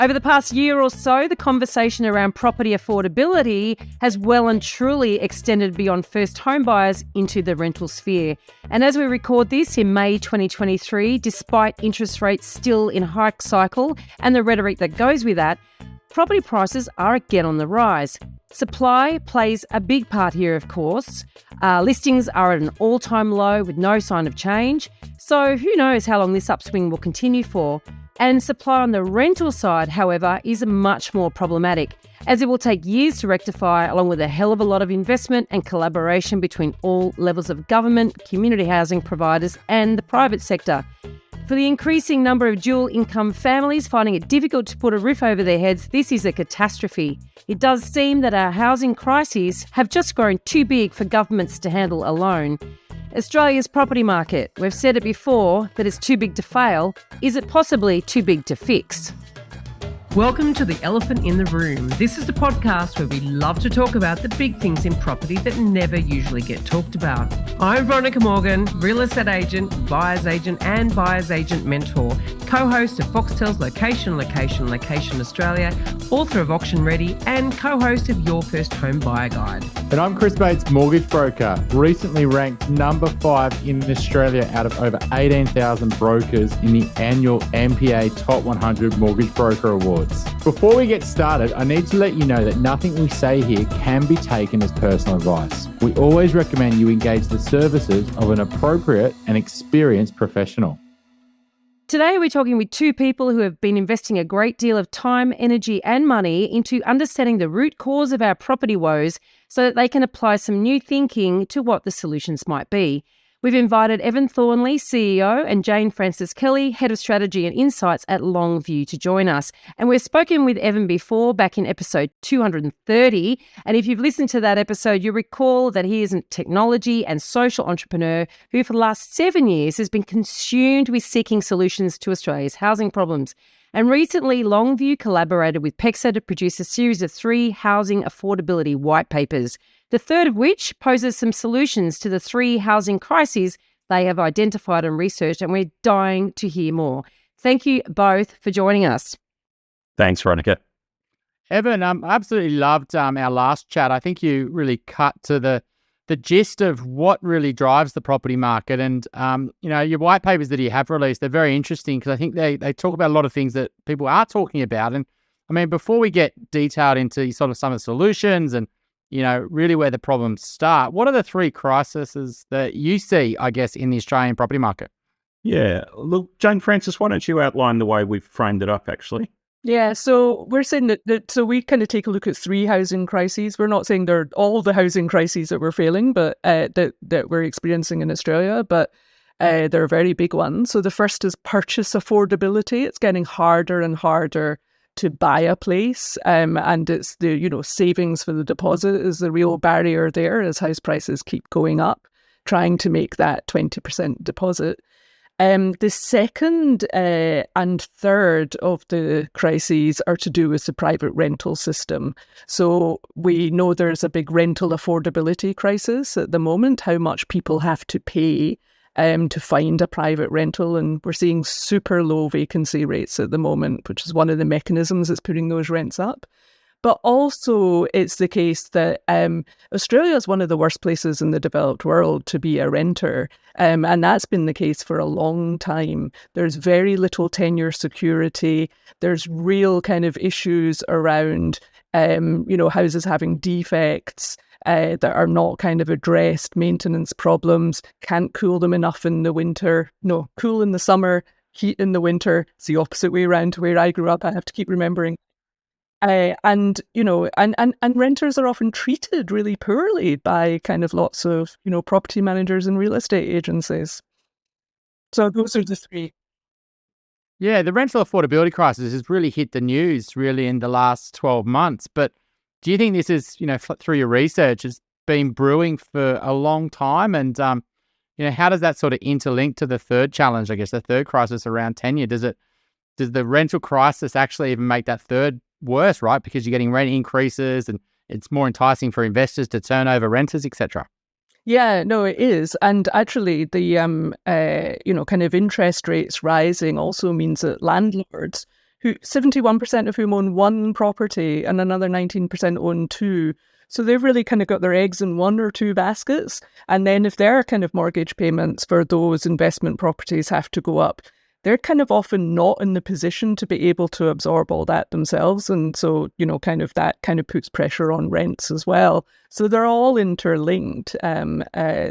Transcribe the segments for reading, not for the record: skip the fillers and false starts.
Over the past year or so, the conversation around property affordability has well and truly extended beyond first home buyers into the rental sphere. And as we record this in May 2023, despite interest rates still in hike cycle and the rhetoric that goes with that, property prices are again on the rise. Supply plays a big part here, of course. Listings are at an all-time low with no sign of change. So who knows how long this upswing will continue for. And supply on the rental side, however, is much more problematic, as it will take years to rectify, along with a hell of a lot of investment and collaboration between all levels of government, community housing providers and the private sector. For the increasing number of dual income families finding it difficult to put a roof over their heads, this is a catastrophe. It does seem that our housing crises have just grown too big for governments to handle alone. Australia's property market, we've said it before, that it's too big to fail. Is it possibly too big to fix? Welcome to The Elephant in the Room. This is the podcast where we love to talk about the big things in property that never usually get talked about. I'm Veronica Morgan, real estate agent, buyer's agent and buyer's agent mentor, co-host of Foxtel's Location Australia, author of Auction Ready and co-host of Your First Home Buyer Guide. And I'm Chris Bates, mortgage broker, recently ranked number 5 in Australia out of over 18,000 brokers in the annual MPA Top 100 Mortgage Broker Awards. Before we get started, I need to let you know that nothing we say here can be taken as personal advice. We always recommend you engage the services of an appropriate and experienced professional. Today, we're talking with two people who have been investing a great deal of time, energy and money into understanding the root cause of our property woes so that they can apply some new thinking to what the solutions might be. We've invited Evan Thornley, CEO, and Jane Frances Kelly, Head of Strategy and Insights at LongView, to join us. And we've spoken with Evan before, back in episode 230. And if you've listened to that episode, you recall that he is a technology and social entrepreneur who for the last 7 years has been consumed with seeking solutions to Australia's housing problems. And recently, LongView collaborated with Pexa to produce a series of 3 housing affordability whitepapers, the third of which poses some solutions to the 3 housing crises they have identified and researched, and we're dying to hear more. Thank you both for joining us. Thanks, Veronica. Evan, I absolutely loved our last chat. I think you really cut to the gist of what really drives the property market. And, your white papers that you have released, they're very interesting because I think they talk about a lot of things that people are talking about. And, I mean, before we get detailed into sort of some of the solutions and, really where the problems start, what are the 3 crises that you see, I guess, in the Australian property market? Yeah. Look, Jane Frances, why don't you outline the way we've framed it up, actually? Yeah, so we're saying that so we kind of take a look at 3 housing crises. We're not saying they're all the housing crises that we're feeling, but that we're experiencing in Australia, but they're very big ones. So the first is purchase affordability. It's getting harder and harder to buy a place, and it's the savings for the deposit is the real barrier there as house prices keep going up, trying to make that 20% deposit. The second and third of the crises are to do with the private rental system. So we know there's a big rental affordability crisis at the moment, how much people have to pay to find a private rental. And we're seeing super low vacancy rates at the moment, which is one of the mechanisms that's putting those rents up. But also it's the case that Australia is one of the worst places in the developed world to be a renter. And that's been the case for a long time. There's very little tenure security. There's real kind of issues around, houses having defects that are not kind of addressed, maintenance problems, can't cool them enough in the winter. No, cool in the summer, heat in the winter. It's the opposite way around to where I grew up. I have to keep remembering. And renters are often treated really poorly by kind of lots of, property managers and real estate agencies. So those are the 3. Yeah, the rental affordability crisis has really hit the news really in the last 12 months. But do you think this is, through your research, has been brewing for a long time? And, how does that sort of interlink to the third challenge, I guess, the third crisis around tenure? Does the rental crisis actually even make that third worse, right? Because you're getting rent increases and it's more enticing for investors to turn over renters, etc. Yeah, no, it is. And actually the, kind of interest rates rising also means that landlords who 71% of whom own one property and another 19% own two. So they've really kind of got their eggs in one or two baskets. And then if their kind of mortgage payments for those investment properties have to go up, they're kind of often not in the position to be able to absorb all that themselves. And so, that kind of puts pressure on rents as well. So they're all interlinked,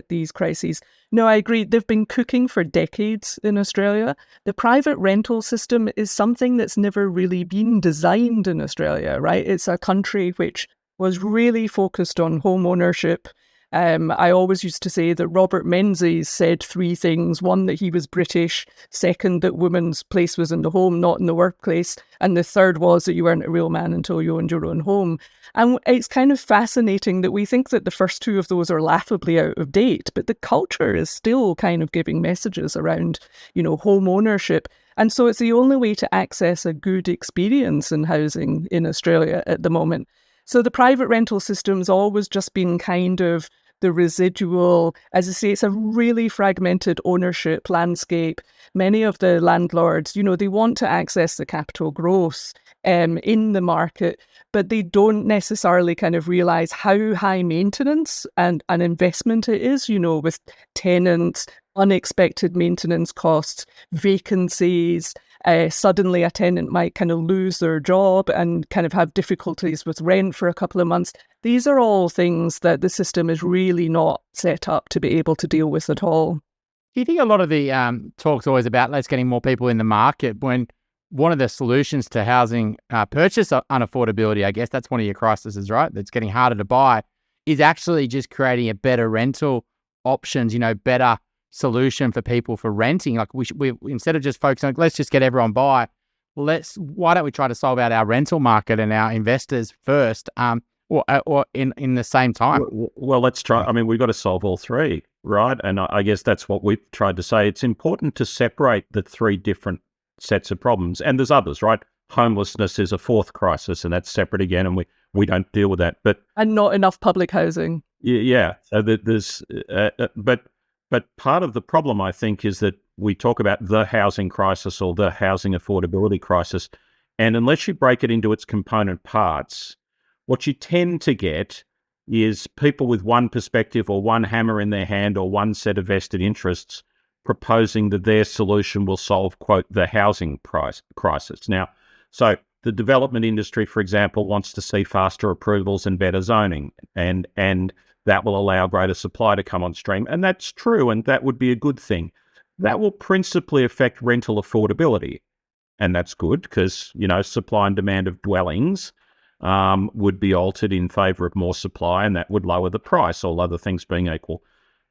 these crises. No, I agree. They've been cooking for decades in Australia. The private rental system is something that's never really been designed in Australia, right? It's a country which was really focused on home ownership. I always used to say that Robert Menzies said three things. One, that he was British. Second, that women's place was in the home, not in the workplace. And the third was that you weren't a real man until you owned your own home. And it's kind of fascinating that we think that the first two of those are laughably out of date, but the culture is still kind of giving messages around, home ownership. And so it's the only way to access a good experience in housing in Australia at the moment. So the private rental system's always just been kind of the residual, as I say, it's a really fragmented ownership landscape. Many of the landlords, they want to access the capital growth in the market, but they don't necessarily kind of realise how high maintenance and an investment it is, with tenants, unexpected maintenance costs, vacancies. Suddenly a tenant might kind of lose their job and kind of have difficulties with rent for a couple of months. These are all things that the system is really not set up to be able to deal with at all. Do you think a lot of the talk's always about let's getting more people in the market when one of the solutions to housing purchase unaffordability, I guess that's one of your crises, right? That's getting harder to buy, is actually just creating a better rental options, better solution for people for renting. Like we instead of just focusing on let's just get everyone by, why don't we try to solve out our rental market and our investors first, or in the same time? Well, let's try. I mean, we've got to solve all three, right? And I guess that's what we've tried to say. It's important to separate the three different sets of problems, and there's others, right? Homelessness is a fourth crisis, and that's separate again, and we don't deal with that. And not enough public housing. Yeah. So there's but part of the problem, I think, is that we talk about the housing crisis or the housing affordability crisis, and unless you break it into its component parts, what you tend to get is people with one perspective or one hammer in their hand or one set of vested interests proposing that their solution will solve, quote, the housing crisis. Now, so the development industry, for example, wants to see faster approvals and better zoning, and that will allow greater supply to come on stream. And that's true, and that would be a good thing. That will principally affect rental affordability. And that's good because, supply and demand of dwellings would be altered in favour of more supply, and that would lower the price, all other things being equal.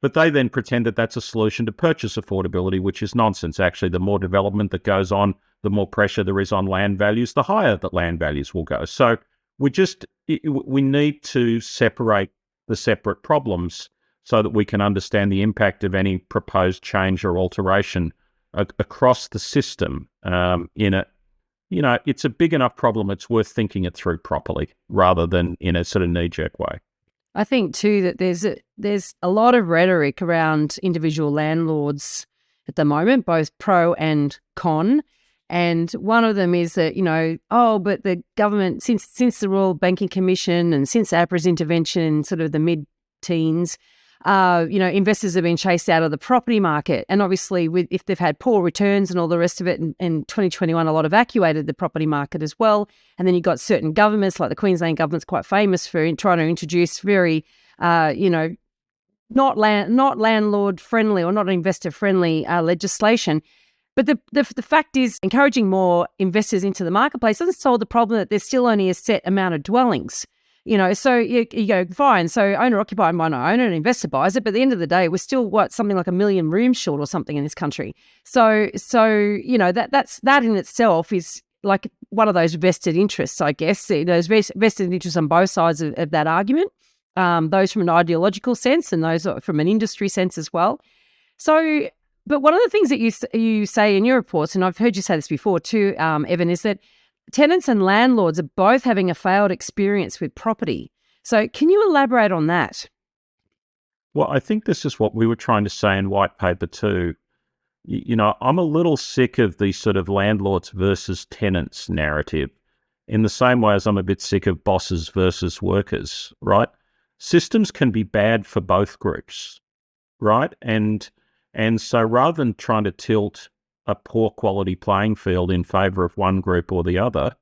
But they then pretend that that's a solution to purchase affordability, which is nonsense. Actually, the more development that goes on, the more pressure there is on land values, the higher that land values will go. So we need to separate the separate problems so that we can understand the impact of any proposed change or alteration across the system. It's a big enough problem, it's worth thinking it through properly rather than in a sort of knee-jerk way. I think too that there's a lot of rhetoric around individual landlords at the moment, both pro and con. And one of them is that, but the government, since the Royal Banking Commission and since APRA's intervention in sort of the mid-teens, investors have been chased out of the property market. And obviously, if they've had poor returns and all the rest of it, in 2021, a lot evacuated the property market as well. And then you've got certain governments, like the Queensland government's quite famous for trying to introduce very, not landlord-friendly or not investor-friendly legislation. But the fact is, encouraging more investors into the marketplace doesn't solve the problem that there's still only a set amount of dwellings. So you go, fine, so owner-occupied might not own it, an investor buys it, but at the end of the day, we're still, something like 1 million rooms short or something in this country. So that in itself is like one of those vested interests, I guess. There's vested interests on both sides of that argument, those from an ideological sense and those from an industry sense as well. So... But one of the things that you say in your reports, and I've heard you say this before too, Evan, is that tenants and landlords are both having a failed experience with property. So can you elaborate on that? Well, I think this is what we were trying to say in White Paper too. I'm a little sick of the sort of landlords versus tenants narrative, in the same way as I'm a bit sick of bosses versus workers, right? Systems can be bad for both groups, right? And so rather than trying to tilt a poor quality playing field in favor of one group or the other,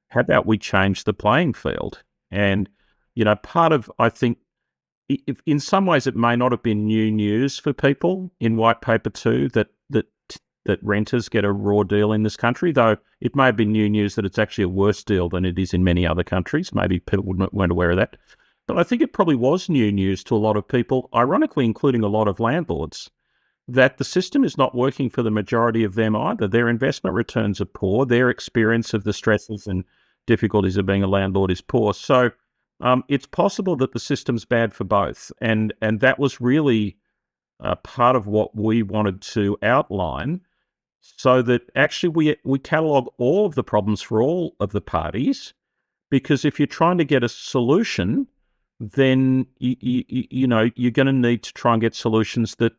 how about we change the playing field? And, part of, I think, if in some ways it may not have been new news for people in White Paper 2 that renters get a raw deal in this country, though it may have been new news that it's actually a worse deal than it is in many other countries. Maybe people weren't aware of that. But I think it probably was new news to a lot of people, ironically including a lot of landlords, that the system is not working for the majority of them either. Their investment returns are poor. Their experience of the stresses and difficulties of being a landlord is poor. So it's possible that the system's bad for both. And that was really part of what we wanted to outline, so that actually we catalogue all of the problems for all of the parties. Because if you're trying to get a solution, then you're going to need to try and get solutions that,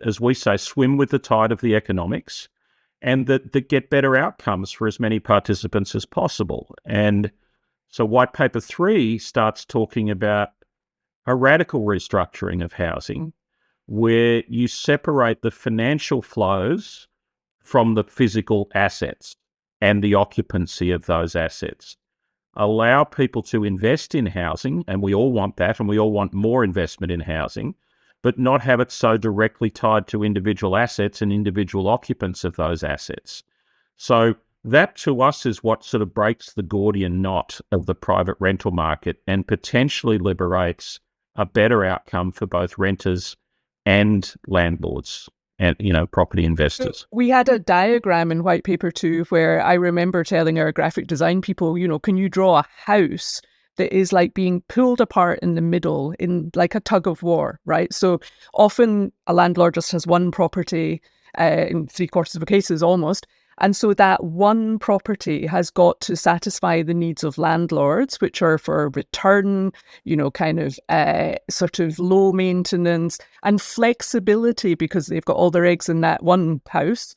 as we say, swim with the tide of the economics, and that get better outcomes for as many participants as possible. And so White Paper 3 starts talking about a radical restructuring of housing, where you separate the financial flows from the physical assets and the occupancy of those assets. Allow people to invest in housing, and we all want that, and we all want more investment in housing, but not have it so directly tied to individual assets and individual occupants of those assets. So that, to us, is what sort of breaks the Gordian knot of the private rental market and potentially liberates a better outcome for both renters and landlords and, property investors. We had a diagram in White Paper 2 where I remember telling our graphic design people, can you draw a house that is like being pulled apart in the middle in like a tug of war, right? So often a landlord just has one property in 3/4 of the cases almost. And so that one property has got to satisfy the needs of landlords, which are for return, sort of low maintenance and flexibility, because they've got all their eggs in that one house,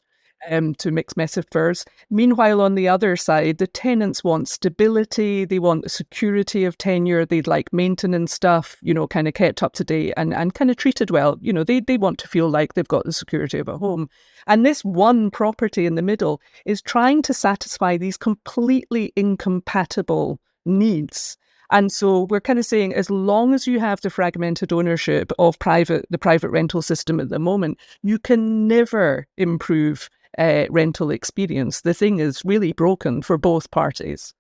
to mix metaphors. Meanwhile, on the other side, the tenants want stability, they want the security of tenure, they'd like maintenance stuff, kind of kept up to date and kind of treated well. They want to feel like they've got the security of a home. And this one property in the middle is trying to satisfy these completely incompatible needs. And so we're kind of saying, as long as you have the fragmented ownership of the private rental system at the moment, you can never improve rental experience. The thing is really broken for both parties.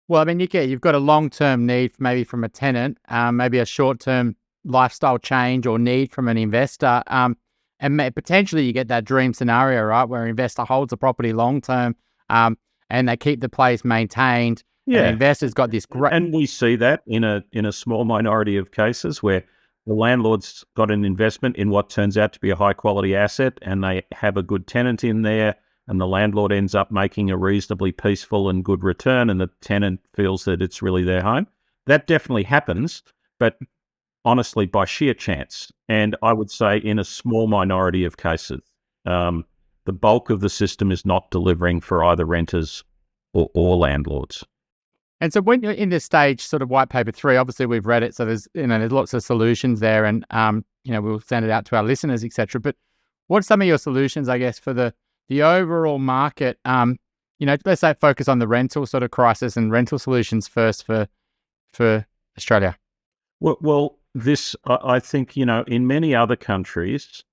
Well, I mean, you've got a long-term need maybe from a tenant, maybe a short-term lifestyle change or need from an investor, and potentially you get that dream scenario, right, where an investor holds a property long-term, and they keep the place maintained. Yeah, and the investor's got this great, and we see that in a small minority of cases where the landlord's got an investment in what turns out to be a high-quality asset, and they have a good tenant in there, and the landlord ends up making a reasonably peaceful and good return, and the tenant feels that it's really their home. That definitely happens, but honestly, by sheer chance. And I would say in a small minority of cases, the bulk of the system is not delivering for either renters or landlords. And so when you're in this stage, sort of White Paper 3, obviously we've read it, so there's lots of solutions there, and we'll send it out to our listeners, etc. But what's some of your solutions, I guess, for the overall market? Let's say focus on the rental sort of crisis and rental solutions first for Australia. Well, this, I think, in many other countries,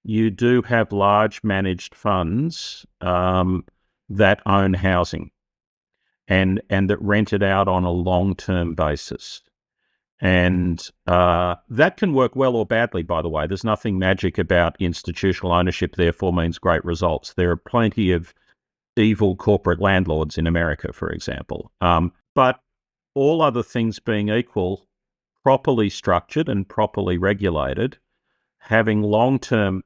you do have large managed funds that own housing and that rent it out on a long-term basis. And that can work well or badly, by the way. There's nothing magic about institutional ownership, therefore means great results. There are plenty of evil corporate landlords in America, for example. But all other things being equal, properly structured and properly regulated, having long-term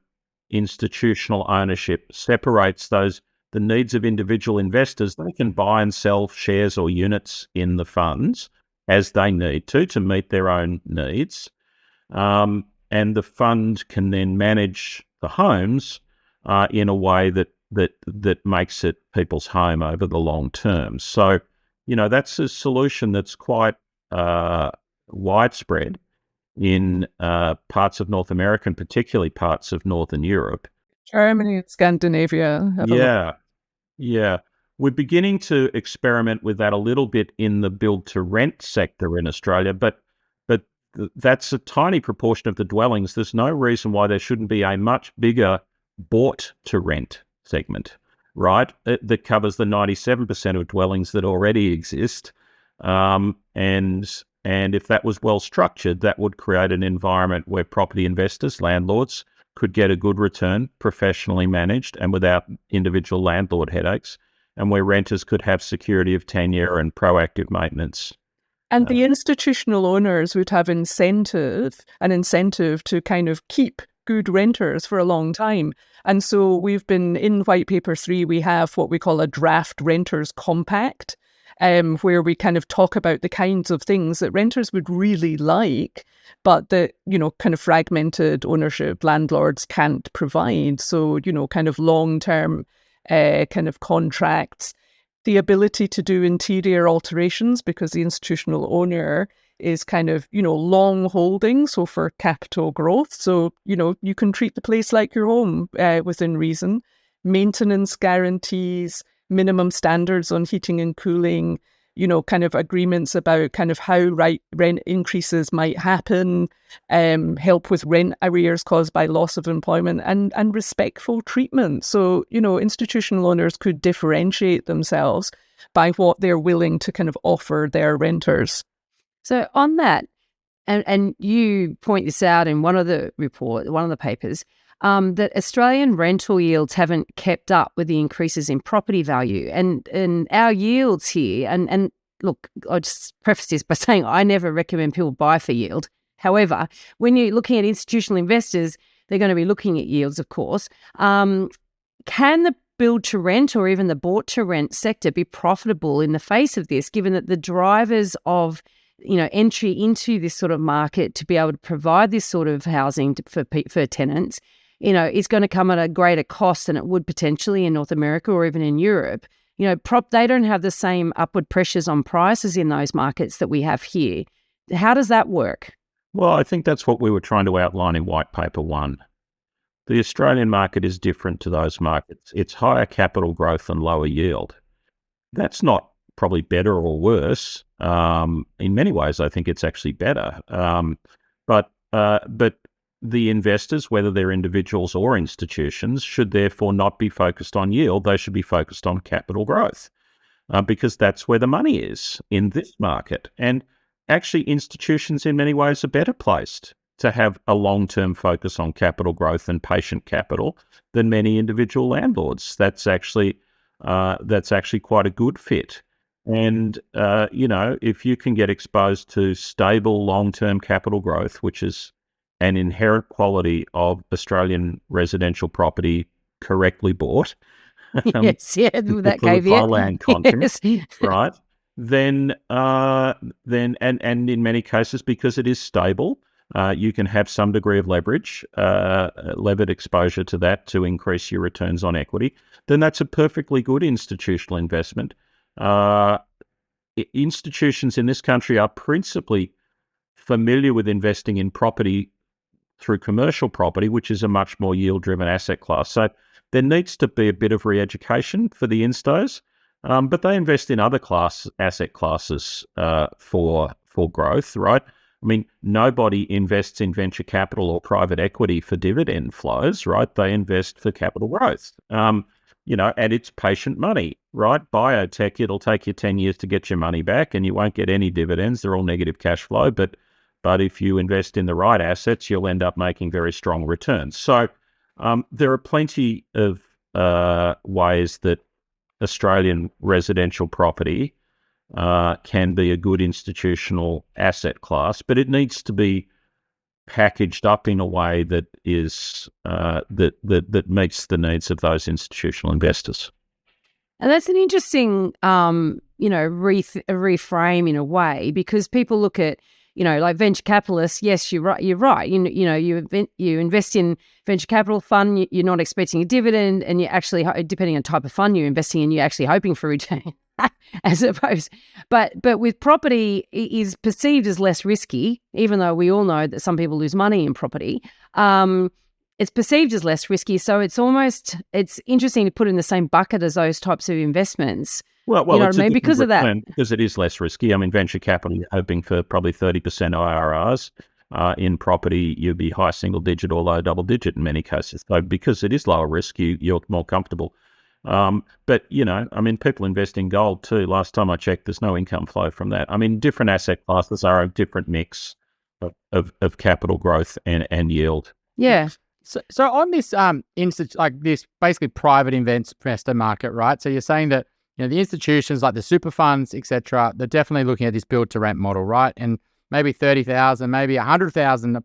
institutional ownership separates the needs of individual investors. They can buy and sell shares or units in the funds as they need to meet their own needs. And the fund can then manage the homes in a way that makes it people's home over the long term. So, that's a solution that's quite widespread in parts of North America, and particularly parts of Northern Europe. Germany and Scandinavia have a lot. Yeah. We're beginning to experiment with that a little bit in the build-to-rent sector in Australia, but that's a tiny proportion of the dwellings. There's no reason why there shouldn't be a much bigger bought-to-rent segment, right? That covers the 97% of dwellings that already exist. And if that was well structured, that would create an environment where property investors, landlords, could get a good return, professionally managed and without individual landlord headaches, and where renters could have security of tenure and proactive maintenance. And the institutional owners would have an incentive to kind of keep good renters for a long time. And so we've been in White Paper 3, we have what we call a draft renters compact, where we kind of talk about the kinds of things that renters would really like, but that, kind of fragmented ownership landlords can't provide. So, kind of long-term kind of contracts, the ability to do interior alterations because the institutional owner is kind of, long holding, so for capital growth. So, you can treat the place like your home within reason. Maintenance guarantees, minimum standards on heating and cooling, kind of agreements about kind of how rent increases might happen, help with rent arrears caused by loss of employment, and respectful treatment. So, institutional owners could differentiate themselves by what they're willing to kind of offer their renters. So on that, and you point this out in one of the papers, that Australian rental yields haven't kept up with the increases in property value. And our yields here, and look, I'll just preface this by saying I never recommend people buy for yield. However, when you're looking at institutional investors, they're going to be looking at yields, of course. Can the build to rent or even the bought to rent sector be profitable in the face of this, given that the drivers of entry into this sort of market to be able to provide this sort of housing for tenants, is going to come at a greater cost than it would potentially in North America or even in Europe. They don't have the same upward pressures on prices in those markets that we have here. How does that work? Well, I think that's what we were trying to outline in White Paper 1. The Australian market is different to those markets. It's higher capital growth and lower yield. That's not probably better or worse. In many ways, I think it's actually better. But the investors, whether they're individuals or institutions, should therefore not be focused on yield. They should be focused on capital growth because that's where the money is in this market. And actually, institutions in many ways are better placed to have a long-term focus on capital growth and patient capital than many individual landlords. That's actually quite a good fit. And, if you can get exposed to stable long-term capital growth, which is an inherent quality of Australian residential property correctly bought, yes, yeah, that with caveat. high land content, Yes. right? Then in many cases, because it is stable, you can have some degree of leverage, levered exposure to that to increase your returns on equity. Then that's a perfectly good institutional investment. Institutions in this country are principally familiar with investing in property through commercial property, which is a much more yield-driven asset class. So there needs to be a bit of re-education for the instos, but they invest in other asset classes for growth, right? I mean, nobody invests in venture capital or private equity for dividend flows, right? They invest for capital growth. And it's patient money, right? Biotech, it'll take you 10 years to get your money back and you won't get any dividends. They're all negative cash flow. But if you invest in the right assets, you'll end up making very strong returns. So there are plenty of ways that Australian residential property can be a good institutional asset class, but it needs to be packaged up in a way that is that meets the needs of those institutional investors. And that's an interesting, reframe in a way, because people look at, like venture capitalists, yes, you're right. You invest in venture capital fund, you're not expecting a dividend, and you're actually, depending on type of fund you're investing in, you're actually hoping for return, as opposed. But with property, it is perceived as less risky, even though we all know that some people lose money in property. It's perceived as less risky, so it's interesting to put in the same bucket as those types of investments. Well, you know it's what I mean? Because of that. Because it is less risky. I mean, venture capital, you're hoping for probably 30% IRRs. In property, you'd be high single digit or low double digit in many cases. So because it is lower risk, you're more comfortable. But, I mean, people invest in gold too. Last time I checked, there's no income flow from that. I mean, different asset classes are a different mix of capital growth and yield. Yeah. So on this like this basically private investor market, right? So you're saying that the institutions like the super funds, etc., they're definitely looking at this build to rent model, right? And maybe 30,000, maybe 100,000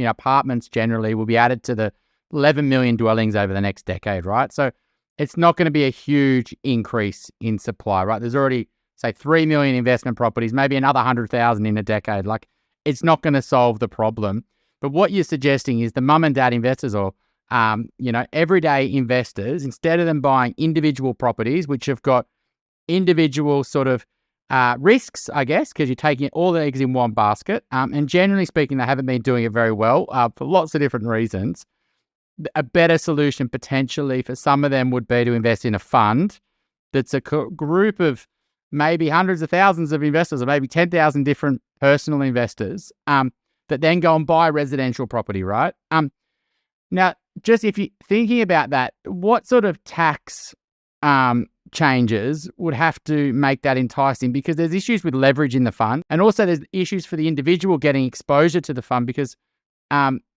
apartments generally will be added to the 11 million dwellings over the next decade, right? So it's not going to be a huge increase in supply, right? There's already, say, 3 million investment properties, maybe another 100,000 in a decade. Like, it's not going to solve the problem. But what you're suggesting is the mum and dad investors or, everyday investors, instead of them buying individual properties, which have got individual sort of risks, I guess, because you're taking all the eggs in one basket. And generally speaking, they haven't been doing it very well for lots of different reasons. A better solution potentially for some of them would be to invest in a fund that's a group of maybe hundreds of thousands of investors or maybe 10,000 different personal investors that then go and buy residential property, right? Now, just if you're thinking about that, what sort of tax changes would have to make that enticing? Because there's issues with leverage in the fund, and also there's issues for the individual getting exposure to the fund because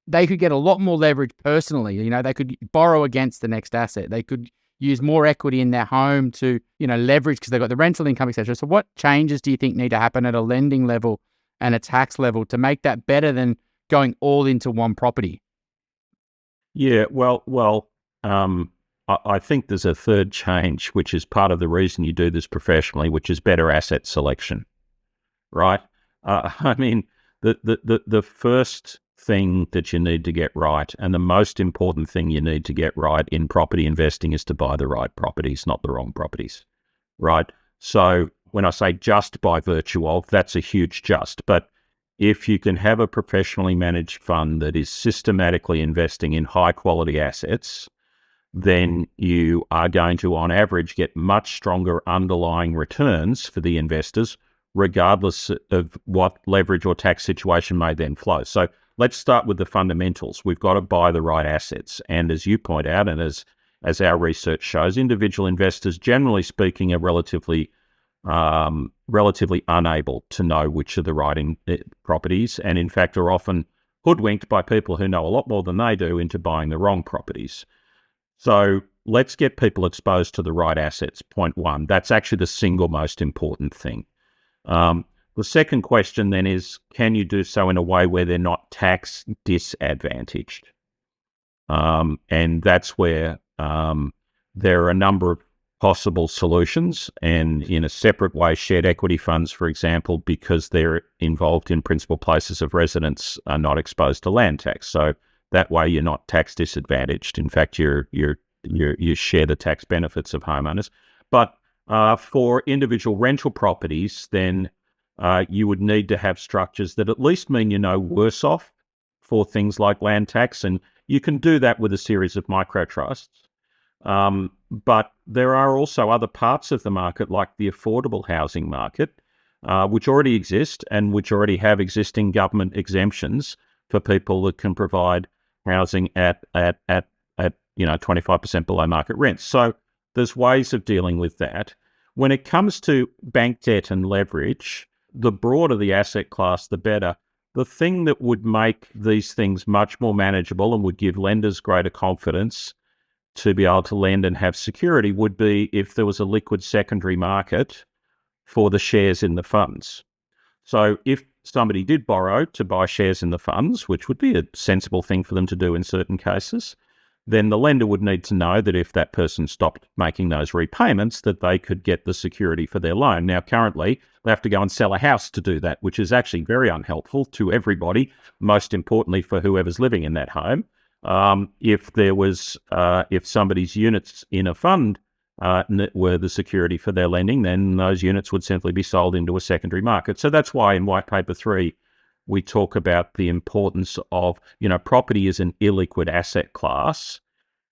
they could get a lot more leverage personally. They could borrow against the next asset. They could use more equity in their home to, leverage because they've got the rental income, etc. So what changes do you think need to happen at a lending level and a tax level to make that better than going all into one property? Yeah, well, I think there's a third change, which is part of the reason you do this professionally, which is better asset selection, right? I mean, the first thing that you need to get right, and the most important thing you need to get right in property investing, is to buy the right properties, not the wrong properties, right? So when I say just by virtue of, that's a huge just, but if you can have a professionally managed fund that is systematically investing in high quality assets, then you are going to, on average, get much stronger underlying returns for the investors, regardless of what leverage or tax situation may then flow. So let's start with the fundamentals. We've got to buy the right assets. And as you point out, and as our research shows, individual investors, generally speaking, are relatively unable to know which are the right properties, and in fact are often hoodwinked by people who know a lot more than they do into buying the wrong properties. So let's get people exposed to the right assets, point one. That's actually the single most important thing. The second question then is, can you do so in a way where they're not tax disadvantaged? And that's where there are a number of possible solutions, and in a separate way, shared equity funds, for example, because they're involved in principal places of residence, are not exposed to land tax. So that way, you're not tax disadvantaged. In fact, you share the tax benefits of homeowners. But for individual rental properties, then you would need to have structures that at least mean you're no worse off for things like land tax, and you can do that with a series of microtrusts. But there are also other parts of the market, like the affordable housing market, which already exist and which already have existing government exemptions for people that can provide housing at 25% below market rents. So there's ways of dealing with that. When it comes to bank debt and leverage, the broader the asset class, the better. The thing that would make these things much more manageable and would give lenders greater confidence to be able to lend and have security would be if there was a liquid secondary market for the shares in the funds. So if somebody did borrow to buy shares in the funds, which would be a sensible thing for them to do in certain cases, then the lender would need to know that if that person stopped making those repayments, that they could get the security for their loan. Now, currently, they have to go and sell a house to do that, which is actually very unhelpful to everybody, most importantly for whoever's living in that home. If somebody's units in a fund were the security for their lending, then those units would simply be sold into a secondary market. So that's why in White Paper 3, we talk about the importance of, property is an illiquid asset class.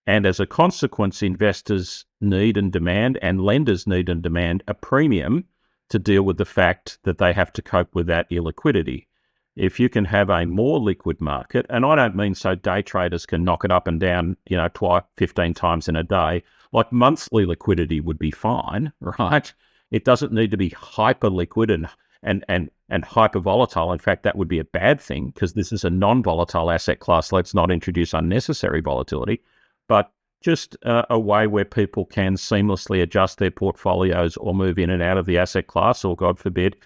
And as a consequence, investors need and demand, and lenders need and demand a premium to deal with the fact that they have to cope with that illiquidity. If you can have a more liquid market, and I don't mean so day traders can knock it up and down, 15 times in a day, like monthly liquidity would be fine, right? It doesn't need to be hyper liquid and hyper volatile. In fact, that would be a bad thing because this is a non-volatile asset class. Let's not introduce unnecessary volatility, but just a way where people can seamlessly adjust their portfolios or move in and out of the asset class, or God forbid,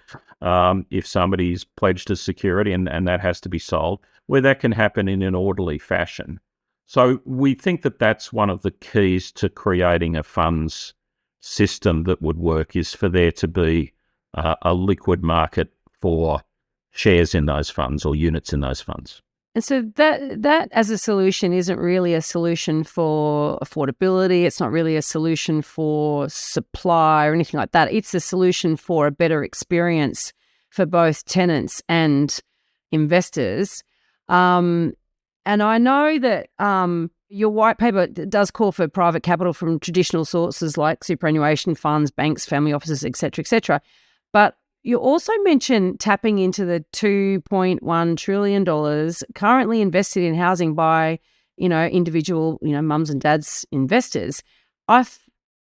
if somebody's pledged as security and that has to be sold, where that can happen in an orderly fashion. So we think that that's one of the keys to creating a funds system that would work, is for there to be a liquid market for shares in those funds or units in those funds. And so that as a solution isn't really a solution for affordability. It's not really a solution for supply or anything like that. It's a solution for a better experience for both tenants and investors. And I know that your white paper does call for private capital from traditional sources like superannuation funds, banks, family offices, et cetera, but you also mentioned tapping into the $2.1 trillion currently invested in housing by, individual, mums and dads investors.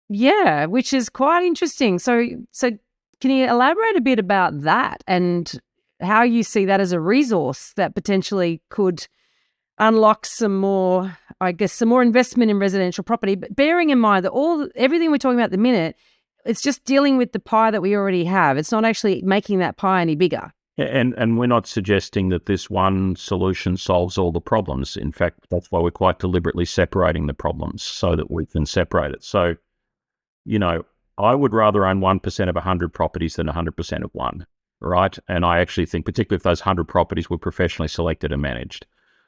Which is quite interesting. So can you elaborate a bit about that and how you see that as a resource that potentially could unlock some more investment in residential property, but bearing in mind that everything we're talking about at the minute, it's just dealing with the pie that we already have. It's not actually making that pie any bigger. And we're not suggesting that this one solution solves all the problems. In fact, that's why we're quite deliberately separating the problems so that we can separate it. So, I would rather own 1% of 100 properties than 100% of one, right? And I actually think, particularly if those 100 properties were professionally selected and managed.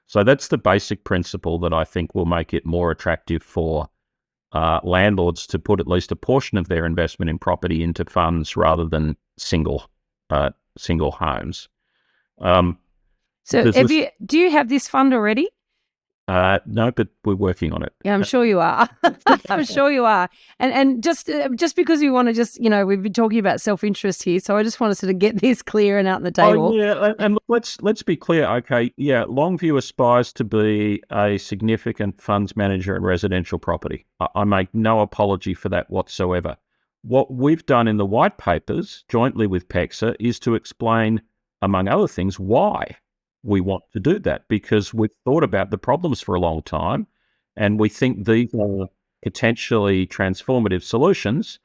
So that's the basic principle that I think will make it more attractive for landlords to put at least a portion of their investment in property into funds rather than single homes. So do you have this fund already? No, but we're working on it. Yeah, I'm sure you are. I'm sure you are. And just because we want to we've been talking about self-interest here, so I just want to sort of get this clear and out on the table. Oh, yeah, and let's be clear. Okay, yeah, LongView aspires to be a significant funds manager in residential property. I make no apology for that whatsoever. What we've done in the white papers, jointly with Pexa, is to explain, among other things, why we want to do that, because we've thought about the problems for a long time and we think these are potentially transformative solutions.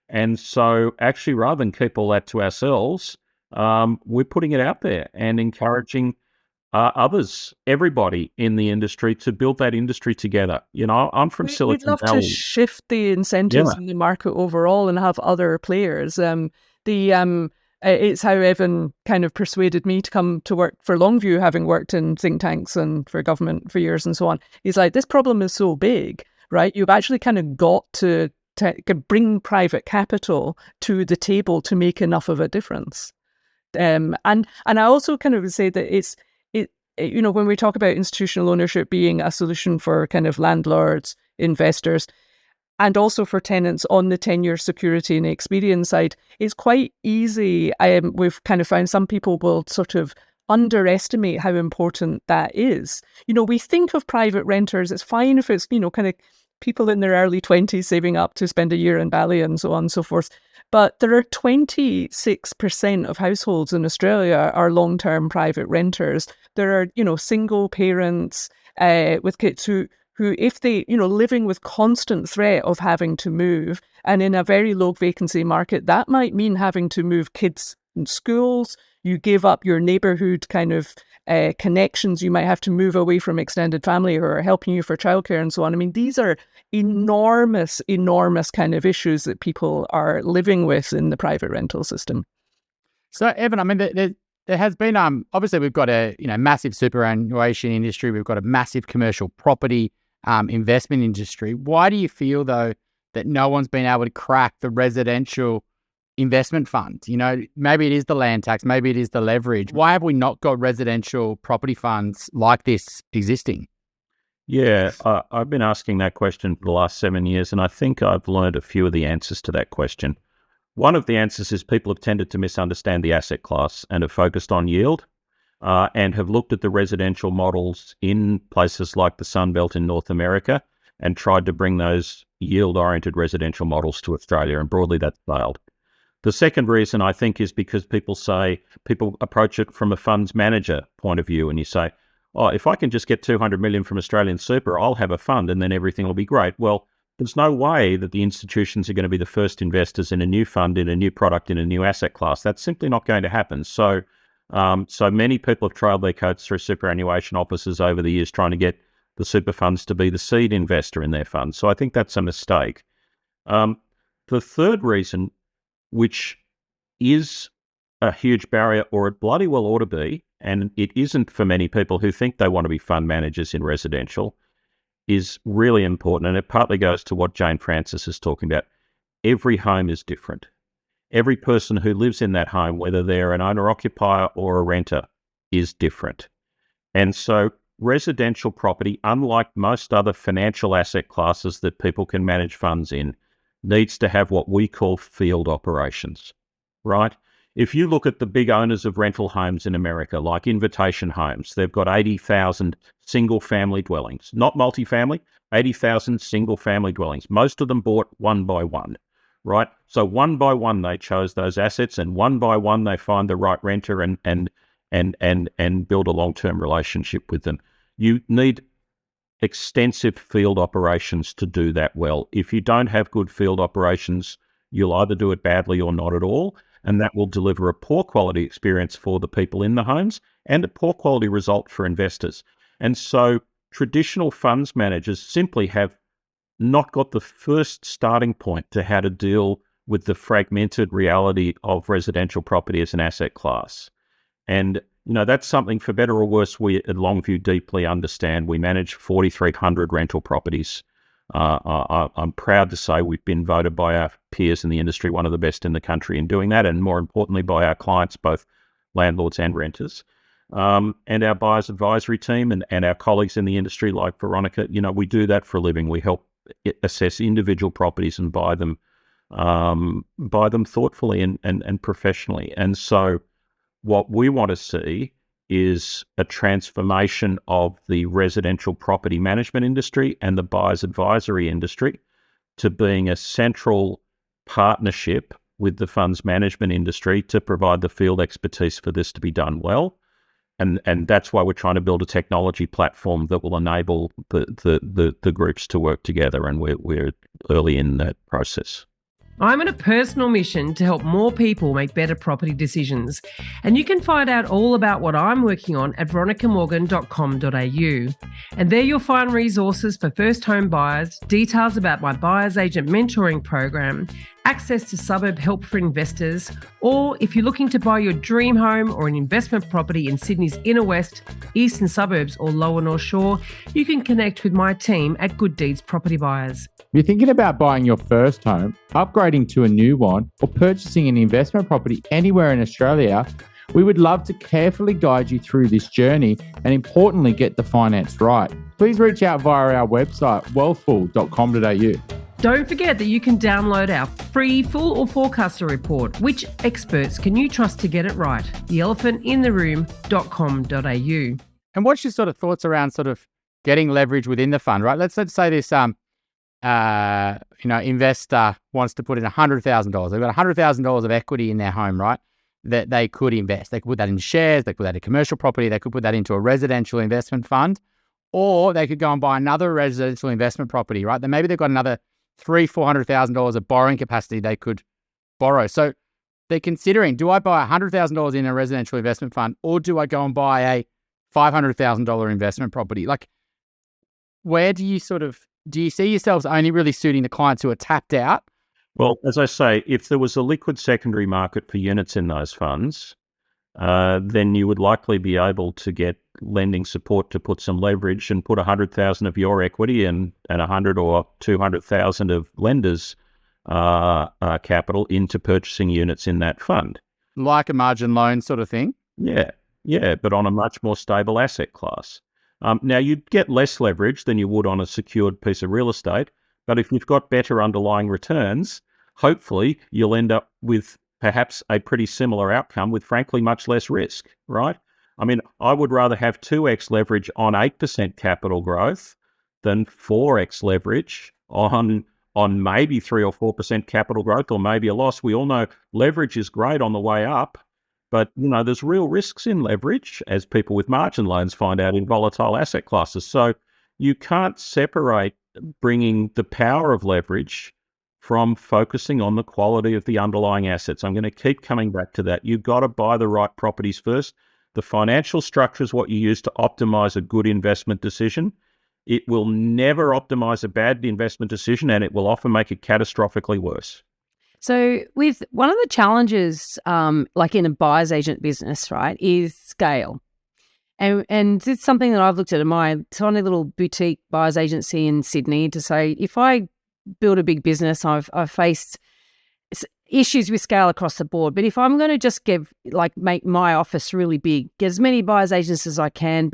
And so actually, rather than keep all that to ourselves, we're putting it out there and encouraging others, everybody in the industry, to build that industry together. I'm from Silicon Valley. We'd love to shift the incentives in the market overall and have other players. It's how Evan kind of persuaded me to come to work for LongView, having worked in think tanks and for government for years and so on. He's like, this problem is so big, right? You've actually kind of got to bring private capital to the table to make enough of a difference. And I also kind of would say that when we talk about institutional ownership being a solution for kind of landlords, investors, and also for tenants on the tenure security and experience side, it's quite easy. We've kind of found some people will sort of underestimate how important that is. We think of private renters, it's fine if it's, kind of people in their early 20s saving up to spend a year in Bali and so on and so forth. But there are 26% of households in Australia are long-term private renters. There are, single parents with kids who if they, living with constant threat of having to move, and in a very low vacancy market, that might mean having to move kids schools, you give up your neighborhood kind of connections. You might have to move away from extended family who are helping you for childcare and so on. I mean, these are enormous kind of issues that people are living with in the private rental system. So, Evan, I mean, there has been obviously we've got a massive superannuation industry, we've got a massive commercial property investment industry. Why do you feel though that no one's been able to crack the residential investment fund? Maybe it is the land tax, maybe it is the leverage. Why have we not got residential property funds like this existing? Yeah, I've been asking that question for the last 7 years, and I think I've learned a few of the answers to that question. One of the answers is people have tended to misunderstand the asset class and have focused on yield and have looked at the residential models in places like the Sunbelt in North America and tried to bring those yield-oriented residential models to Australia, and broadly that's failed. The second reason, I think, is because people approach it from a funds manager point of view, and you say, oh, if I can just get 200 million from Australian Super, I'll have a fund and then everything will be great. Well, there's no way that the institutions are going to be the first investors in a new fund, in a new product, in a new asset class. That's simply not going to happen. So many people have trailed their coats through superannuation offices over the years trying to get the super funds to be the seed investor in their funds. So I think that's a mistake. The third reason, which is a huge barrier, or it bloody well ought to be, and it isn't for many people who think they want to be fund managers in residential, is really important. And it partly goes to what Jane Francis is talking about. Every home is different. Every person who lives in that home, whether they're an owner-occupier or a renter, is different. And so residential property, unlike most other financial asset classes that people can manage funds in, needs to have what we call field operations, right? If you look at the big owners of rental homes in America, like Invitation Homes, they've got 80,000 single-family dwellings, not multifamily, 80,000 single-family dwellings. Most of them bought one by one, right? So one by one, they chose those assets, and one by one, they find the right renter and build a long-term relationship with them. You need extensive field operations to do that well. If you don't have good field operations, you'll either do it badly or not at all, and that will deliver a poor quality experience for the people in the homes and a poor quality result for investors. And so traditional funds managers simply have not got the first starting point to how to deal with the fragmented reality of residential property as an asset class. And that's something, for better or worse, we at LongView deeply understand. We manage 4,300 rental properties. I'm proud to say we've been voted by our peers in the industry one of the best in the country in doing that, and more importantly by our clients, both landlords and renters. And our buyers advisory team and our colleagues in the industry like Veronica, we do that for a living. We help assess individual properties and buy them thoughtfully and professionally. And so what we want to see is a transformation of the residential property management industry and the buyer's advisory industry to being a central partnership with the funds management industry to provide the field expertise for this to be done well. And that's why we're trying to build a technology platform that will enable the groups to work together, and we're early in that process. I'm on a personal mission to help more people make better property decisions. And you can find out all about what I'm working on at veronicamorgan.com.au. And there you'll find resources for first home buyers, details about my buyer's agent mentoring program, access to suburb help for investors, or if you're looking to buy your dream home or an investment property in Sydney's inner west, eastern suburbs or lower North Shore, you can connect with my team at Good Deeds Property Buyers. If you're thinking about buying your first home, upgrading to a new one, or purchasing an investment property anywhere in Australia, we would love to carefully guide you through this journey and importantly get the finance right. Please reach out via our website, wealthful.com.au. Don't forget that you can download our free full or forecaster report, Which Experts Can You Trust to Get It Right? theelephantintheroom.com.au. And what's your sort of thoughts around sort of getting leverage within the fund, right? Let's say this investor wants to put in $100,000. They've got $100,000 of equity in their home, right? That they could invest. They could put that in shares, they could put that in commercial property, they could put that into a residential investment fund, or they could go and buy another residential investment property, right? Then maybe they've got another $300,000-$400,000 of borrowing capacity they could borrow. So they're considering, do I buy $100,000 in a residential investment fund, or do I go and buy a $500,000 investment property? Like, where do you see yourselves only really suiting the clients who are tapped out? Well, as I say, if there was a liquid secondary market for units in those funds, then you would likely be able to get lending support to put some leverage and put 100,000 of your equity and 100 or 200,000 of lenders' capital into purchasing units in that fund. Like a margin loan sort of thing? Yeah, but on a much more stable asset class. Now, you'd get less leverage than you would on a secured piece of real estate, but if you've got better underlying returns, hopefully you'll end up with perhaps a pretty similar outcome with, frankly, much less risk, right? I mean, I would rather have 2x leverage on 8% capital growth than 4x leverage on maybe 3 or 4% capital growth, or maybe a loss. We all know leverage is great on the way up, but there's real risks in leverage, as people with margin loans find out, in volatile asset classes. So you can't separate bringing the power of leverage from focusing on the quality of the underlying assets. I'm going to keep coming back to that. You've got to buy the right properties first. The financial structure is what you use to optimize a good investment decision. It will never optimize a bad investment decision, and it will often make it catastrophically worse. So with one of the challenges, like in a buyer's agent business, right, is scale. And it's something that I've looked at in my tiny little boutique buyer's agency in Sydney to say, if I build a big business, I've faced issues with scale across the board. But if I'm going to just make my office really big, get as many buyer's agents as I can,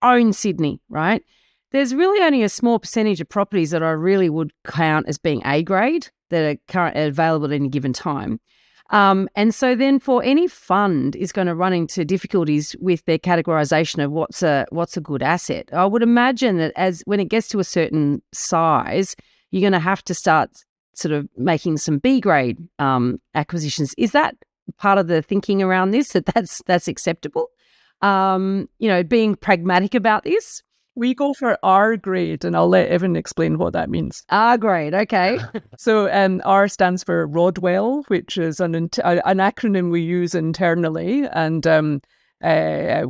own Sydney, right? There's really only a small percentage of properties that I really would count as being A grade that are currently available at any given time. And so then for any fund is going to run into difficulties with their categorization of what's a good asset. I would imagine that when it gets to a certain size, you're going to have to start sort of making some B grade acquisitions. Is that part of the thinking around this, that's acceptable? Being pragmatic about this? We go for R grade, and I'll let Evan explain what that means. R grade, okay. So R stands for Rodwell, which is an acronym we use internally, and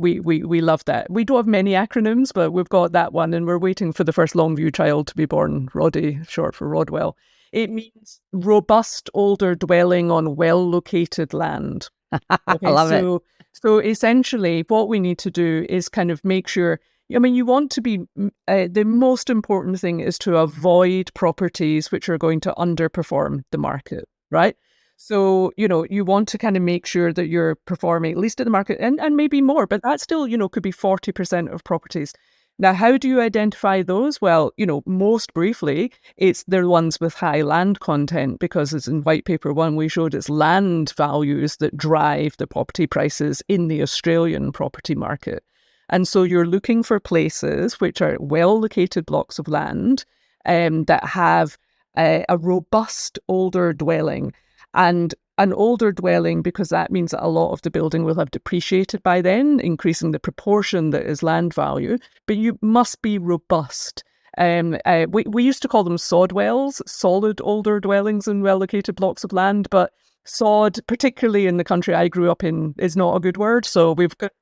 we love that. We don't have many acronyms, but we've got that one, and we're waiting for the first LongView child to be born, Roddy, short for Rodwell. It means robust older dwelling on well-located land. Okay, I love it. So essentially what we need to do is kind of make sure, you want to be, the most important thing is to avoid properties which are going to underperform the market, right? So, you want to kind of make sure that you're performing at least at the market and maybe more, but that still, could be 40% of properties. Now, how do you identify those? Well, most briefly, it's the ones with high land content, because as in White Paper 1, we showed it's land values that drive the property prices in the Australian property market. And so you're looking for places which are well-located blocks of land that have a robust older dwelling. And an older dwelling, because that means that a lot of the building will have depreciated by then, increasing the proportion that is land value. But you must be robust. We used to call them sodwells, solid older dwellings in well-located blocks of land. But sod, particularly in the country I grew up in, is not a good word. So we've got...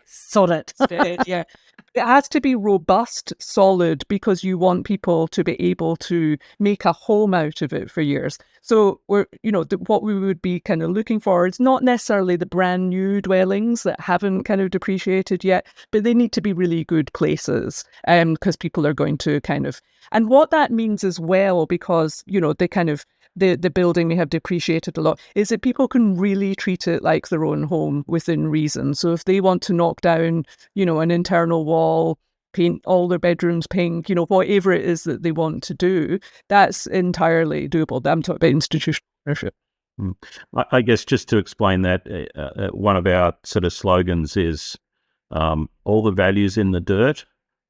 sod it. Yeah. It has to be robust, solid, because you want people to be able to make a home out of it for years. So what we would be kind of looking for is not necessarily the brand new dwellings that haven't kind of depreciated yet, but they need to be really good places because people are going to kind of... And what that means as well, because, they kind of... The building may have depreciated a lot, is that people can really treat it like their own home within reason. So if they want to knock down, an internal wall, paint all their bedrooms pink, whatever it is that they want to do, that's entirely doable. I'm talking about institutional ownership. I guess just to explain that, one of our sort of slogans is all the value's in the dirt,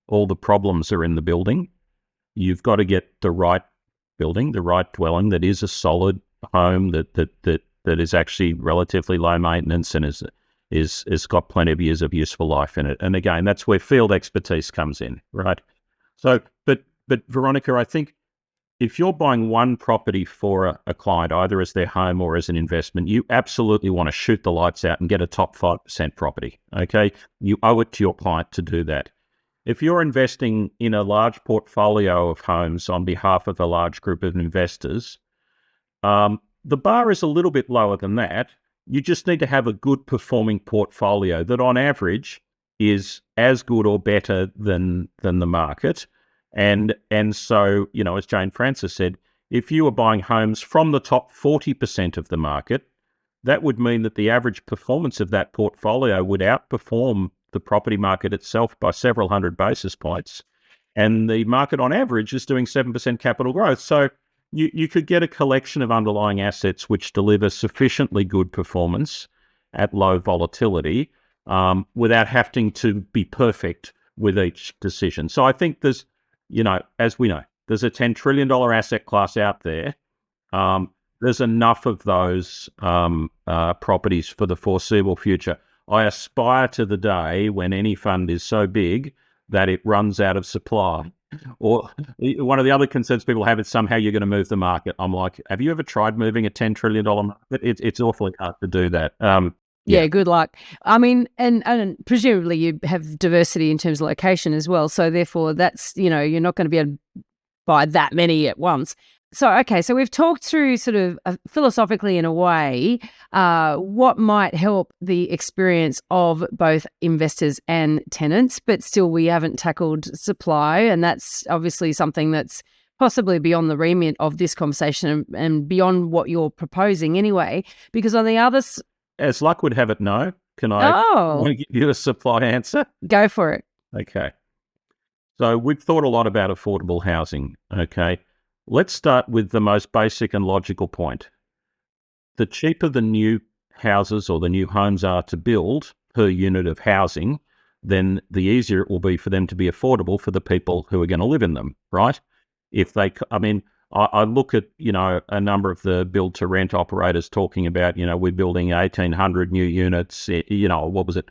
all the problems are in the building. You've got to get the right building, the right dwelling that is a solid home that is actually relatively low maintenance and is got plenty of years of useful life in it. And again, that's where field expertise comes in, right? So, but Veronica, I think if you're buying one property for a client, either as their home or as an investment, you absolutely want to shoot the lights out and get a top 5% property, okay? You owe it to your client to do that. If you're investing in a large portfolio of homes on behalf of a large group of investors, the bar is a little bit lower than that. You just need to have a good performing portfolio that on average is as good or better than the market. And so, as Jane Francis said, if you were buying homes from the top 40% of the market, that would mean that the average performance of that portfolio would outperform the property market itself by several hundred basis points. And the market on average is doing 7% capital growth. So you could get a collection of underlying assets which deliver sufficiently good performance at low volatility without having to be perfect with each decision. So I think there's, as we know, there's a $10 trillion asset class out there. There's enough of those properties for the foreseeable future. I aspire to the day when any fund is so big that it runs out of supply. Or one of the other concerns people have is somehow you're going to move the market. I'm like, have you ever tried moving a $10 trillion market? It's awfully hard to do that. Yeah, good luck. I mean, and presumably you have diversity in terms of location as well. So therefore, that's, you're not going to be able to buy that many at once. So, okay, so we've talked through sort of philosophically in a way what might help the experience of both investors and tenants, but still we haven't tackled supply, and that's obviously something that's possibly beyond the remit of this conversation and beyond what you're proposing anyway, because on the other... As luck would have it, no. Can I give you a supply answer? Go for it. Okay. So we've thought a lot about affordable housing, okay? Let's start with the most basic and logical point. The cheaper the new houses or the new homes are to build per unit of housing, then the easier it will be for them to be affordable for the people who are going to live in them, right? I look at, a number of the build-to-rent operators talking about, we're building 1,800 new units, what was it?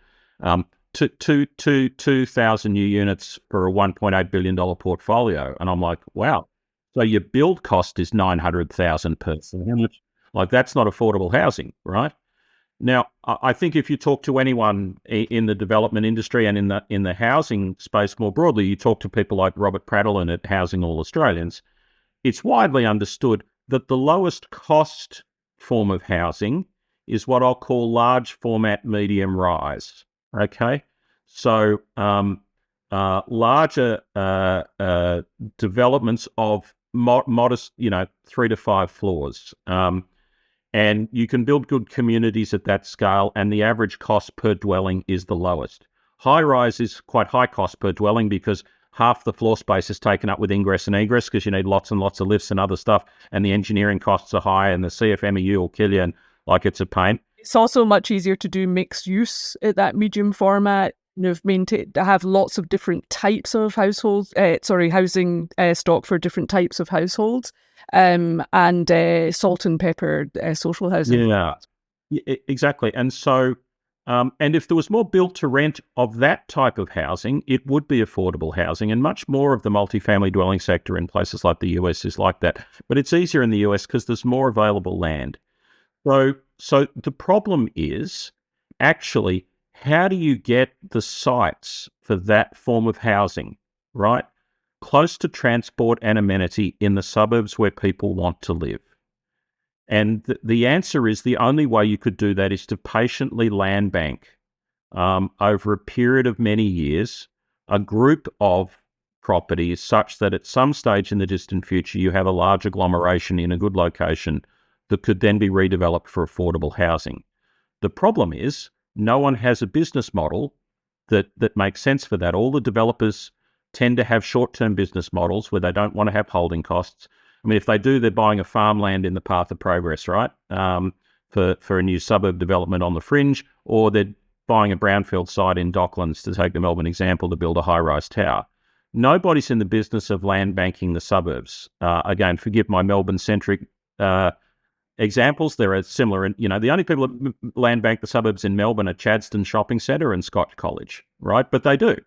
2,000 new units for a $1.8 billion portfolio. And I'm like, wow. So your build cost is $900,000 per unit. Like, that's not affordable housing, right? Now, I think if you talk to anyone in the development industry and in the housing space more broadly, you talk to people like Robert Prattelin at Housing All Australians, it's widely understood that the lowest cost form of housing is what I'll call large format medium rise. Okay, so larger developments of modest, 3 to 5 floors. And you can build good communities at that scale, and the average cost per dwelling is the lowest. High rise is quite high cost per dwelling because half the floor space is taken up with ingress and egress because you need lots and lots of lifts and other stuff, and the engineering costs are high, and the CFMEU will kill you, and it's a pain. It's also much easier to do mixed use at that medium format. To have lots of different types of households, housing stock for different types of households, and salt and pepper social housing. Yeah, exactly. And so, and if there was more built to rent of that type of housing, it would be affordable housing, and much more of the multifamily dwelling sector in places like the US is like that. But it's easier in the US because there's more available land. So the problem is actually, how do you get the sites for that form of housing, right, close to transport and amenity in the suburbs where people want to live? And the answer is the only way you could do that is to patiently land bank over a period of many years, a group of properties such that at some stage in the distant future, you have a large agglomeration in a good location that could then be redeveloped for affordable housing. The problem is no one has a business model that makes sense for that. All the developers tend to have short-term business models where they don't want to have holding costs. I mean, if they do, they're buying a farmland in the path of progress, right, for a new suburb development on the fringe, or they're buying a brownfield site in Docklands, to take the Melbourne example, to build a high-rise tower. Nobody's in the business of land banking the suburbs. Again, forgive my Melbourne-centric examples. There are similar, and the only people that land bank the suburbs in Melbourne are Chadstone Shopping Centre and Scotch College, right? But they do.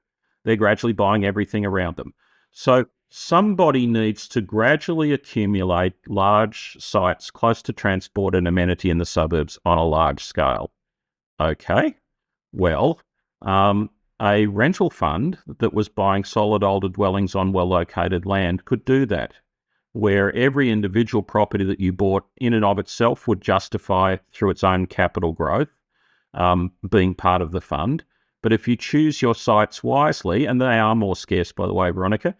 They're gradually buying everything around them. So somebody needs to gradually accumulate large sites close to transport and amenity in the suburbs on a large scale. Okay, well, a rental fund that was buying solid older dwellings on well-located land could do that, where every individual property that you bought in and of itself would justify through its own capital growth being part of the fund. But if you choose your sites wisely, and they are more scarce, by the way, Veronica,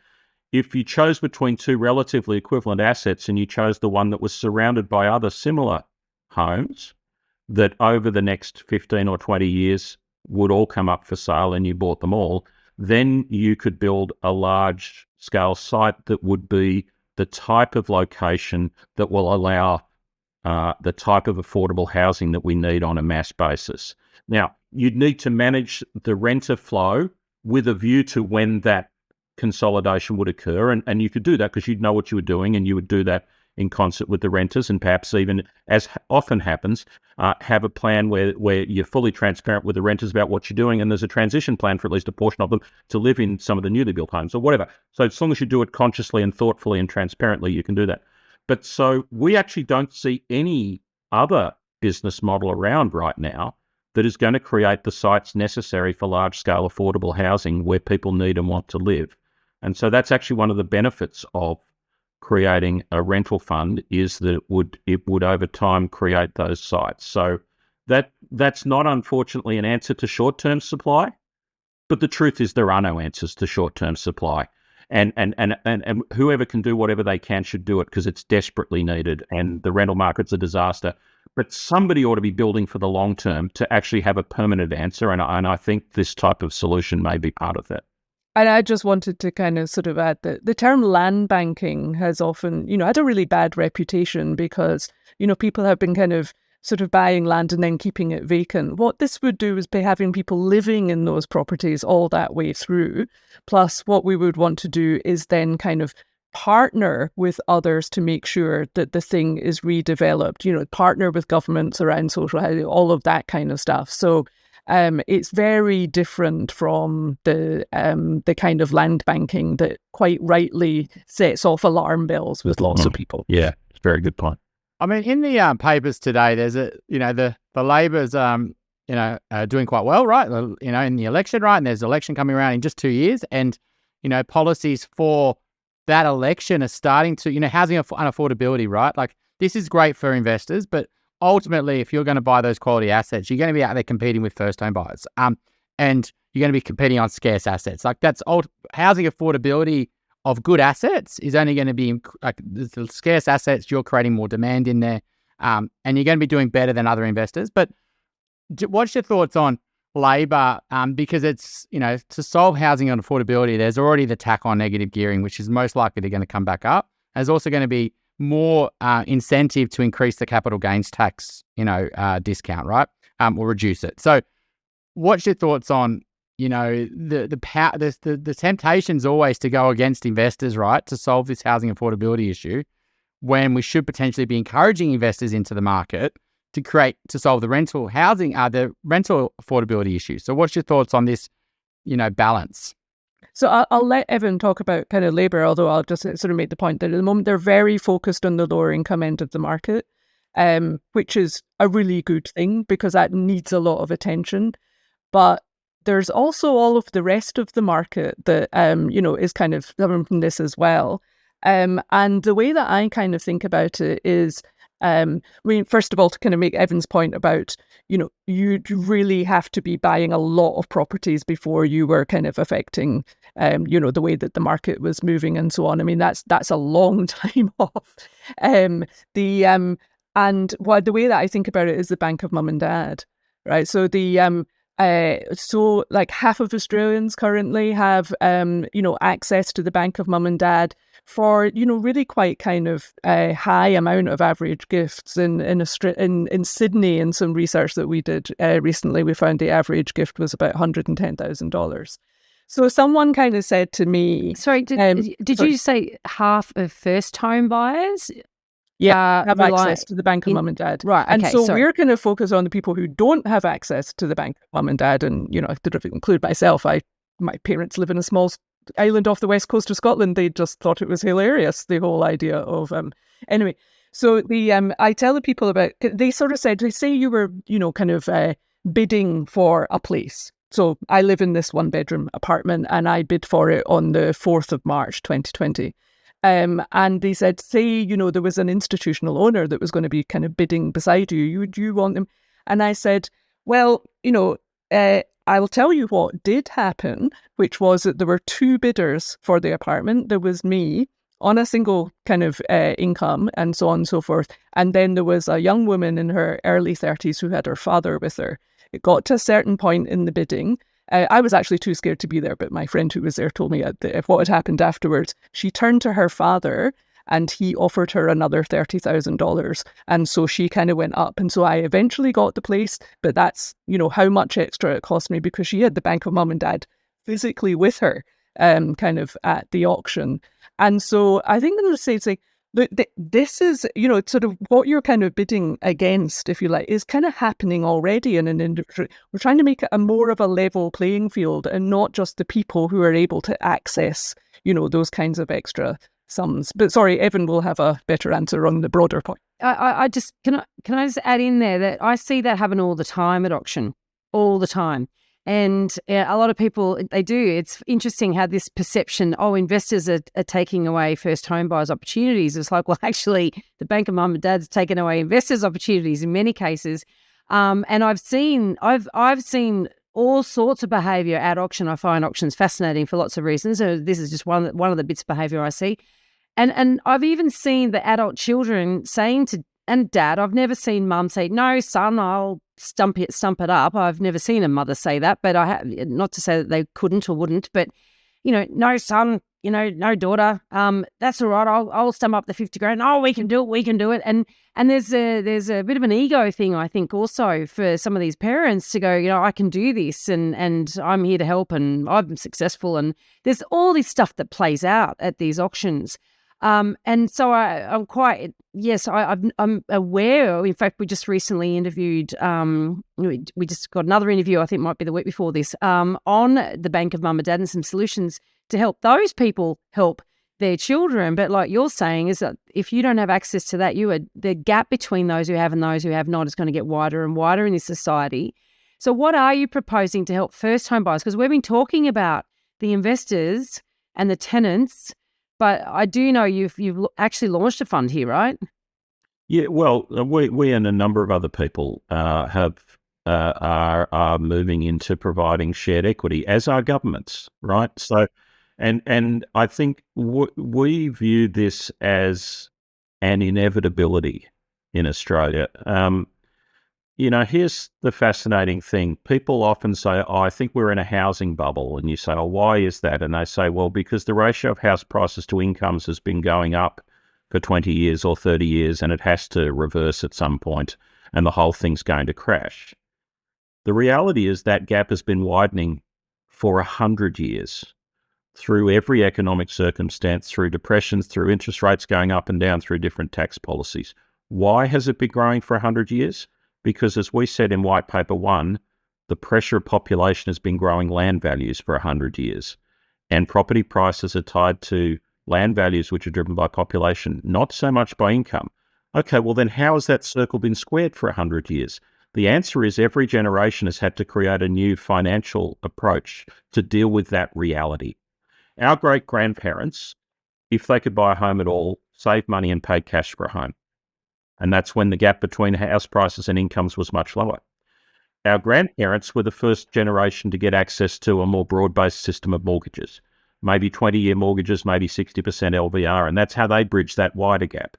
if you chose between two relatively equivalent assets and you chose the one that was surrounded by other similar homes that over the next 15 or 20 years would all come up for sale and you bought them all, then you could build a large scale site that would be the type of location that will allow the type of affordable housing that we need on a mass basis. Now, you'd need to manage the renter flow with a view to when that consolidation would occur, and you could do that because you'd know what you were doing, and you would do that in concert with the renters, and perhaps even, as often happens, have a plan where you're fully transparent with the renters about what you're doing, and there's a transition plan for at least a portion of them to live in some of the newly built homes or whatever. So as long as you do it consciously and thoughtfully and transparently, you can do that. But so we actually don't see any other business model around right now that is going to create the sites necessary for large-scale affordable housing where people need and want to live. And so that's actually one of the benefits of creating a rental fund, is that it would over time create those sites. So that's not, unfortunately, an answer to short-term supply, but the truth is there are no answers to short-term supply. And whoever can do whatever they can should do it, because it's desperately needed, and the rental market's a disaster. But somebody ought to be building for the long term to actually have a permanent answer, and I think this type of solution may be part of that. And I just wanted to kind of sort of add that the term land banking has often, had a really bad reputation because, people have been kind of sort of buying land and then keeping it vacant. What this would do is be having people living in those properties all that way through. Plus, what we would want to do is then kind of partner with others to make sure that the thing is redeveloped, partner with governments around social housing, all of that kind of stuff. So it's very different from the kind of land banking that quite rightly sets off alarm bells with lots of people. Yeah, it's a very good point. I mean, in the papers today, there's the Labor's doing quite well, right? In the election, right? And there's an election coming around in just 2 years, and policies for that election are starting to housing and affordability, right? Like, this is great for investors, but ultimately, if you're going to buy those quality assets, you're going to be out there competing with first home buyers, and you're going to be competing on scarce assets. Like, that's housing affordability of good assets is only going to be like the scarce assets. You're creating more demand in there, and you're going to be doing better than other investors. But what's your thoughts on Labor? Because it's to solve housing and affordability, there's already the tack on negative gearing, which is most likely going to come back up. There's also going to be more incentive to increase the capital gains tax, discount, right? Or reduce it. So, what's your thoughts on, the temptation's always to go against investors, right, to solve this housing affordability issue, when we should potentially be encouraging investors into the market to solve the rental affordability issue. So, what's your thoughts on this, balance? So I'll let Evan talk about kind of Labour, although I'll just sort of make the point that at the moment they're very focused on the lower income end of the market, which is a really good thing because that needs a lot of attention. But there's also all of the rest of the market that, is kind of coming from this as well. And the way that I kind of think about it is, first of all, to kind of make Evan's point about, you really have to be buying a lot of properties before you were kind of affecting, the way that the market was moving and so on. I mean, that's a long time off. And the way that I think about it is the bank of mum and dad, right? So so like half of Australians currently have, access to the bank of mum and dad for, really quite kind of high amount of average gifts. In Sydney, in some research that we did recently, we found the average gift was about $110,000. So someone kind of said to me... Sorry, did you say half of first home buyers? Have access to the bank of mum and dad. Right, okay, and so we're going to focus on the people who don't have access to the bank of mum and dad. And, I could include myself. My parents live in a small island off the west coast of Scotland, they just thought it was hilarious, the whole idea of anyway. So I tell the people about, they sort of said, they say you were, kind of bidding for a place. So I live in this 1-bedroom apartment and I bid for it on the 4th of March, 2020. And they said, say, there was an institutional owner that was going to be kind of bidding beside you. Would you want them? And I said, well, I'll tell you what did happen, which was that there were 2 bidders for the apartment. There was me on a single kind of income and so on and so forth. And then there was a young woman in her early 30s who had her father with her. It got to a certain point in the bidding. I was actually too scared to be there, but my friend who was there told me what had happened afterwards. She turned to her father and he offered her another $30,000. And so she kind of went up. And so I eventually got the place, but that's, how much extra it cost me because she had the Bank of Mum and Dad physically with her kind of at the auction. And so I think I'm going to say, it's like, this is, sort of what you're kind of bidding against, if you like, is kind of happening already in an industry. We're trying to make it a more of a level playing field and not just the people who are able to access, those kinds of extra sums. But sorry, Evan will have a better answer on the broader point. I just, can I just add in there that I see that happen all the time at auction, all the time. And a lot of people, they do. It's interesting how this perception, investors are taking away first home buyers' opportunities. It's like, well, actually, the Bank of Mum and Dad's taken away investors' opportunities in many cases. And I've seen all sorts of behaviour at auction. I find auctions fascinating for lots of reasons. So this is just one of the bits of behaviour I see. And I've even seen the adult children saying to, and dad, I've never seen mum say, no, son, I'll stump it up. I've never seen a mother say that, but I have, not to say that they couldn't or wouldn't, but, no, son, no, daughter, that's all right. I'll stump up the 50 grand. Oh, we can do it. And there's a bit of an ego thing, I think, also for some of these parents to go, I can do this and I'm here to help and I'm successful. And there's all this stuff that plays out at these auctions. And so I'm quite, yes, I'm aware. In fact, we just recently interviewed, we just got another interview, I think might be the week before this, on the Bank of Mum and Dad and some solutions to help those people help their children. But like you're saying is that if you don't have access to that, the gap between those who have and those who have not is going to get wider and wider in this society. So what are you proposing to help first home buyers? Because we've been talking about the investors and the tenants, but I do know you've actually launched a fund here, right? Yeah, well, we and a number of other people are moving into providing shared equity, as are governments, right? So, and I think we view this as an inevitability in Australia. Here's the fascinating thing. People often say, I think we're in a housing bubble. And you say, why is that? And they say, well, because the ratio of house prices to incomes has been going up for 20 years or 30 years, and it has to reverse at some point, and the whole thing's going to crash. The reality is that gap has been widening for 100 years through every economic circumstance, through depressions, through interest rates going up and down, through different tax policies. Why has it been growing for 100 years? Because as we said in White Paper 1, the pressure of population has been growing land values for 100 years. And property prices are tied to land values which are driven by population, not so much by income. Okay, well then how has that circle been squared for 100 years? The answer is every generation has had to create a new financial approach to deal with that reality. Our great-grandparents, if they could buy a home at all, saved money and paid cash for a home. And that's when the gap between house prices and incomes was much lower. Our grandparents were the first generation to get access to a more broad-based system of mortgages, maybe 20-year mortgages, maybe 60% LVR, and that's how they bridged that wider gap.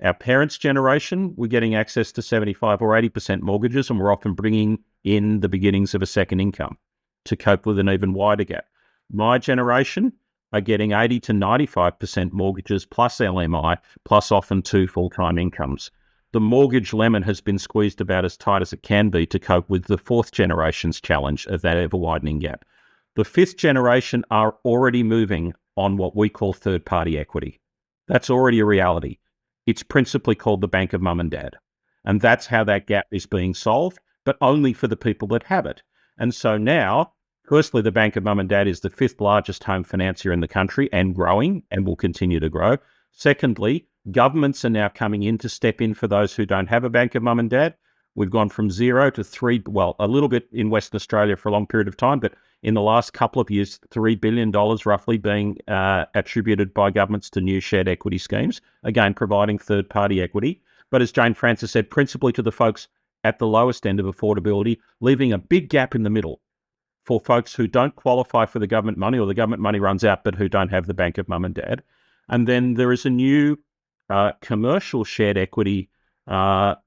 Our parents' generation were getting access to 75 or 80% mortgages, and we're often bringing in the beginnings of a second income to cope with an even wider gap. My generation are getting 80 to 95% mortgages plus LMI, plus often 2 full-time incomes. The mortgage lemon has been squeezed about as tight as it can be to cope with the 4th generation's challenge of that ever-widening gap. The 5th generation are already moving on what we call third-party equity. That's already a reality. It's principally called the Bank of Mum and Dad. And that's how that gap is being solved, but only for the people that have it. And so now, Firstly, the Bank of Mum and Dad is the fifth largest home financier in the country and growing and will continue to grow. Secondly, governments are now coming in to step in for those who don't have a Bank of Mum and Dad. We've gone from 0 to 3, well, a little bit in Western Australia for a long period of time, but in the last couple of years, $3 billion roughly being attributed by governments to new shared equity schemes, again, providing third-party equity. But as Jane Francis said, principally to the folks at the lowest end of affordability, leaving a big gap in the middle for folks who don't qualify for the government money or the government money runs out, but who don't have the Bank of Mum and Dad. And then there is a new commercial shared equity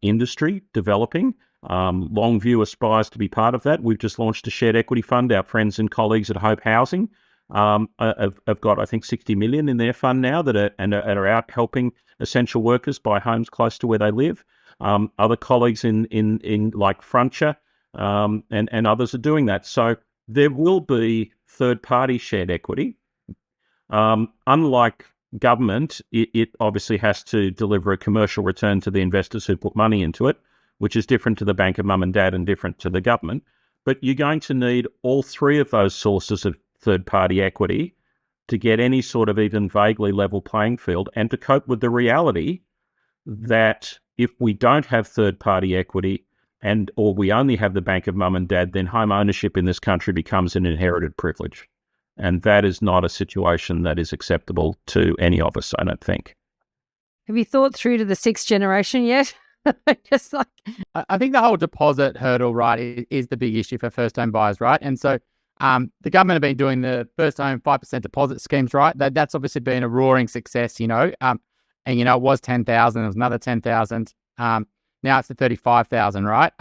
industry developing. LongView aspires to be part of that. We've just launched a shared equity fund. Our friends and colleagues at Hope Housing have got, I think, 60 million in their fund now that are out helping essential workers buy homes close to where they live. Other colleagues in like Frontier and others are doing that. So there will be third-party shared equity. Unlike government, it obviously has to deliver a commercial return to the investors who put money into it, which is different to the Bank of Mum and Dad and different to the government. But you're going to need all three of those sources of third-party equity to get any sort of even vaguely level playing field and to cope with the reality that if we don't have third-party equity or we only have the Bank of Mum and Dad, then home ownership in this country becomes an inherited privilege. And that is not a situation that is acceptable to any of us, I don't think. Have you thought through to the sixth generation yet? Just like, I think the whole deposit hurdle, right, is the big issue for first home buyers, right? And so the government have been doing the first home 5% deposit schemes, right? That's obviously been a roaring success, and it was 10,000, it was another 10,000. Now it's at 35,000, right?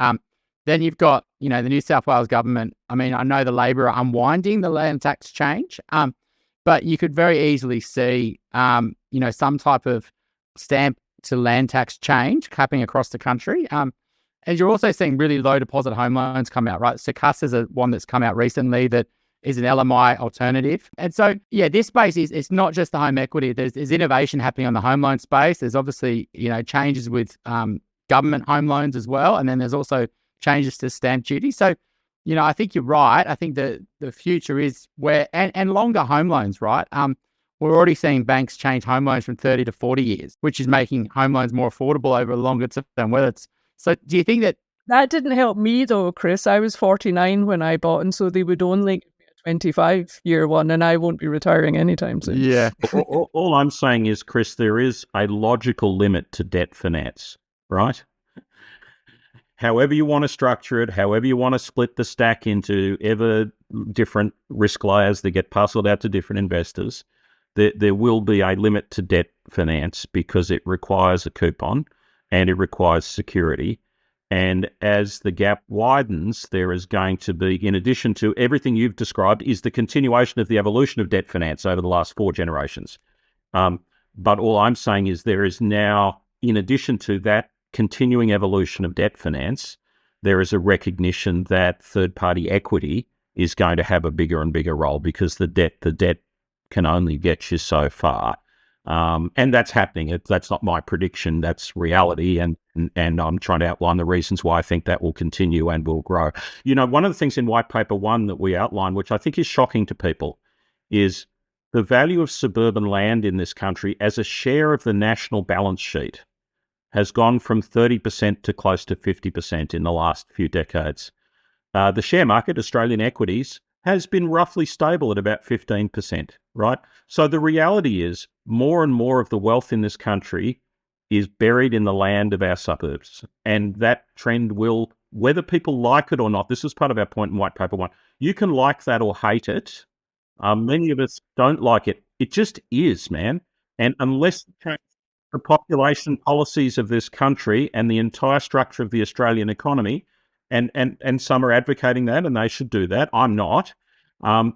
Then you've got, the New South Wales government. I mean, I know the Labor are unwinding the land tax change, but you could very easily see, some type of stamp to land tax change happening across the country. And you're also seeing really low deposit home loans come out, right? Scarcity is one that's come out recently that is an LMI alternative. And so, this space it's not just the home equity. There's innovation happening on the home loan space. There's obviously, changes with government home loans as well. And then there's also changes to stamp duty. So, I think you're right. I think the future is where, and longer home loans, right? We're already seeing banks change home loans from 30 to 40 years, which is making home loans more affordable over a longer term. So do you think that didn't help me though, Chris? I was 49 when I bought, and so they would only give me a 25-year one, and I won't be retiring anytime soon. Yeah. all I'm saying is, Chris, there is a logical limit to debt finance, right? However you want to structure it, however you want to split the stack into ever different risk layers that get parceled out to different investors, there will be a limit to debt finance because it requires a coupon and it requires security. And as the gap widens, there is going to be, in addition to everything you've described, is the continuation of the evolution of debt finance over the last 4 generations. But all I'm saying is there is now, in addition to that continuing evolution of debt finance, there is a recognition that third-party equity is going to have a bigger and bigger role because the debt can only get you so far. And that's happening. That's not my prediction. That's reality. And I'm trying to outline the reasons why I think that will continue and will grow. One of the things in White Paper 1 that we outline, which I think is shocking to people, is the value of suburban land in this country as a share of the national balance sheet has gone from 30% to close to 50% in the last few decades. The share market, Australian equities, has been roughly stable at about 15%, right? So the reality is more and more of the wealth in this country is buried in the land of our suburbs. And that trend will, whether people like it or not, this is part of our point in White Paper 1, you can like that or hate it. Many of us don't like it. It just is, man. And unless you change the population policies of this country and the entire structure of the Australian economy, and some are advocating that, and they should do that. I'm not.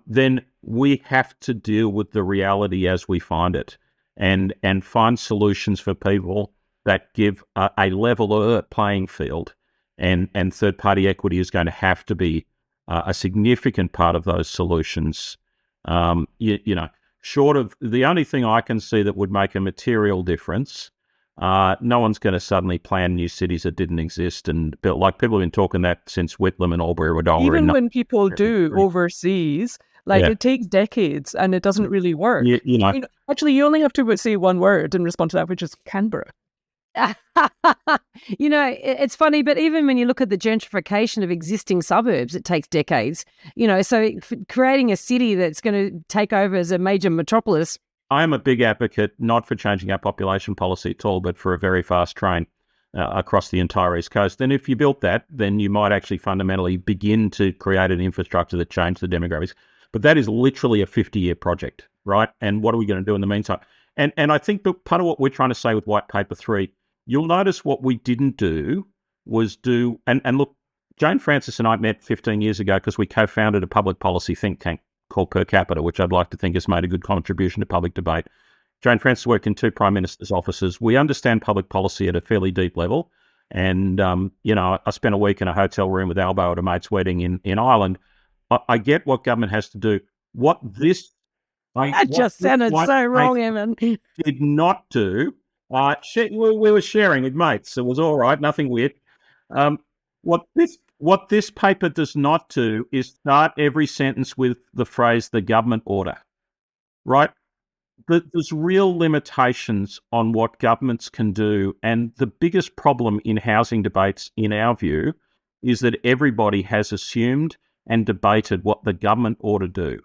Then we have to deal with the reality as we find it, and find solutions for people that give a level playing field. And third-party equity is going to have to be a significant part of those solutions. Short of the only thing I can see that would make a material difference No one's going to suddenly plan new cities that didn't exist and build. Like, people have been talking that since Whitlam and Albury-Wodonga. Even when people do overseas, it takes decades and it doesn't really work. Actually, you only have to say one word and respond to that, which is Canberra. It's funny, but even when you look at the gentrification of existing suburbs, it takes decades. So creating a city that's going to take over as a major metropolis. I am a big advocate, not for changing our population policy at all, but for a very fast train across the entire East Coast. And if you built that, then you might actually fundamentally begin to create an infrastructure that changes the demographics. But that is literally a 50-year project, right? And what are we going to do in the meantime? And I think that part of what we're trying to say with White Paper 3, you'll notice what we didn't do was and look, Jane Francis and I met 15 years ago because we co-founded a public policy think tank called Per Capita, which I'd like to think has made a good contribution to public debate. Jane Francis worked in 2 Prime Minister's offices. We understand public policy at a fairly deep level. And, I spent a week in a hotel room with Albo at a mate's wedding in Ireland. I get what government has to do. That just sounded so wrong, Evan. Did not do. We were sharing with mates. It was all right, nothing weird. What this paper does not do is start every sentence with the phrase "the government order," right? There's real limitations on what governments can do, and the biggest problem in housing debates, in our view, is that everybody has assumed and debated what the government ought to do.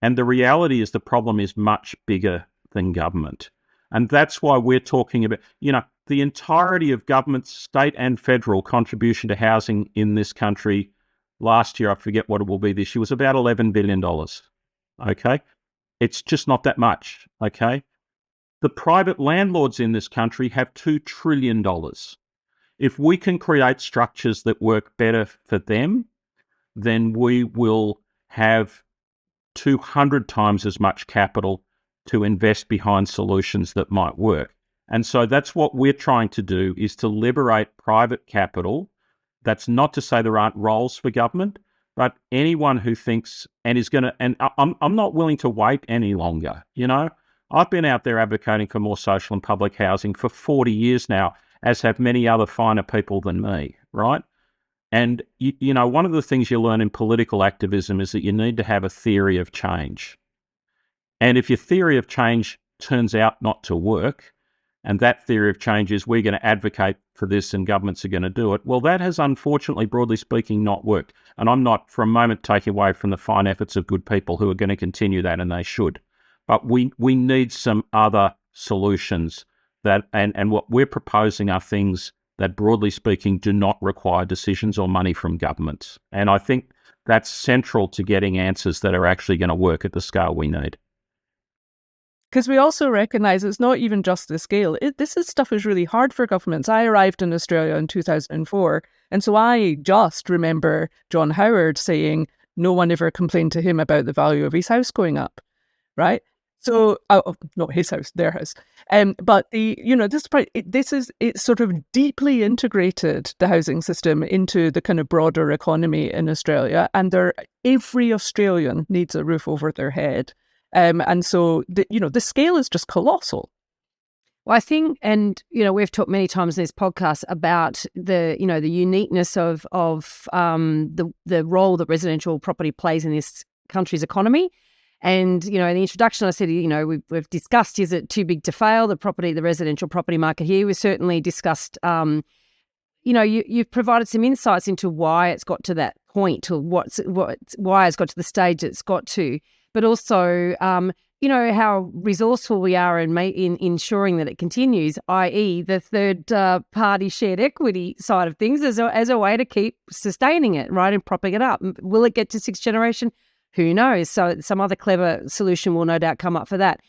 And the reality is the problem is much bigger than government. And that's why we're talking about, the entirety of government's state and federal contribution to housing in this country last year, I forget what it will be this year, was about $11 billion. Okay? It's just not that much. Okay? The private landlords in this country have $2 trillion. If we can create structures that work better for them, then we will have 200 times as much capital to invest behind solutions that might work. And so that's what we're trying to do, is to liberate private capital. That's not to say there aren't roles for government, but anyone who thinks and is going to, and I'm not willing to wait any longer. I've been out there advocating for more social and public housing for 40 years now, as have many other finer people than me, right? And, one of the things you learn in political activism is that you need to have a theory of change. And if your theory of change turns out not to work, and that theory of change is we're going to advocate for this and governments are going to do it, well, that has unfortunately, broadly speaking, not worked. And I'm not for a moment taking away from the fine efforts of good people who are going to continue that, and they should. But we need some other solutions that, and what we're proposing are things that, broadly speaking, do not require decisions or money from governments. And I think that's central to getting answers that are actually going to work at the scale we need. Because we also recognise it's not even just the scale. This stuff is really hard for governments. I arrived in Australia in 2004, and so I just remember John Howard saying no one ever complained to him about the value of his house going up, right? So, not his house, their house. But it's sort of deeply integrated the housing system into the kind of broader economy in Australia, and every Australian needs a roof over their head. And so, the scale is just colossal. Well, I think, and, we've talked many times in this podcast about the uniqueness of the role that residential property plays in this country's economy. And, in the introduction, I said, we've discussed, is it too big to fail, the residential property market here? We've certainly discussed, you've provided some insights into why it's got to that point, or why it's got to the stage it's got to. But also, how resourceful we are in ensuring that it continues, i.e. the third party shared equity side of things as a way to keep sustaining it, right, and propping it up. Will it get to 6th generation? Who knows? So some other clever solution will no doubt come up for that.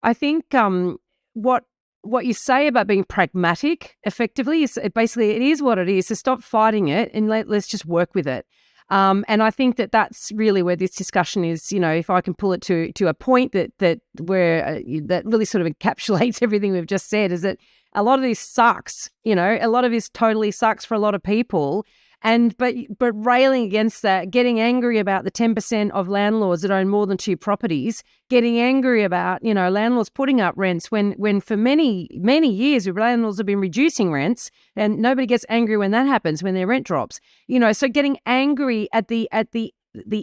I think what you say about being pragmatic effectively is basically it is what it is. So stop fighting it and let's just work with it. And I think that's really where this discussion is. If I can pull it to a point that really sort of encapsulates everything we've just said, is that a lot of this sucks. A lot of this totally sucks for a lot of people. But railing against that, getting angry about the 10% of landlords that own more than 2 properties, getting angry about, landlords putting up rents when for many, many years landlords have been reducing rents, and nobody gets angry when that happens, when their rent drops. So getting angry at the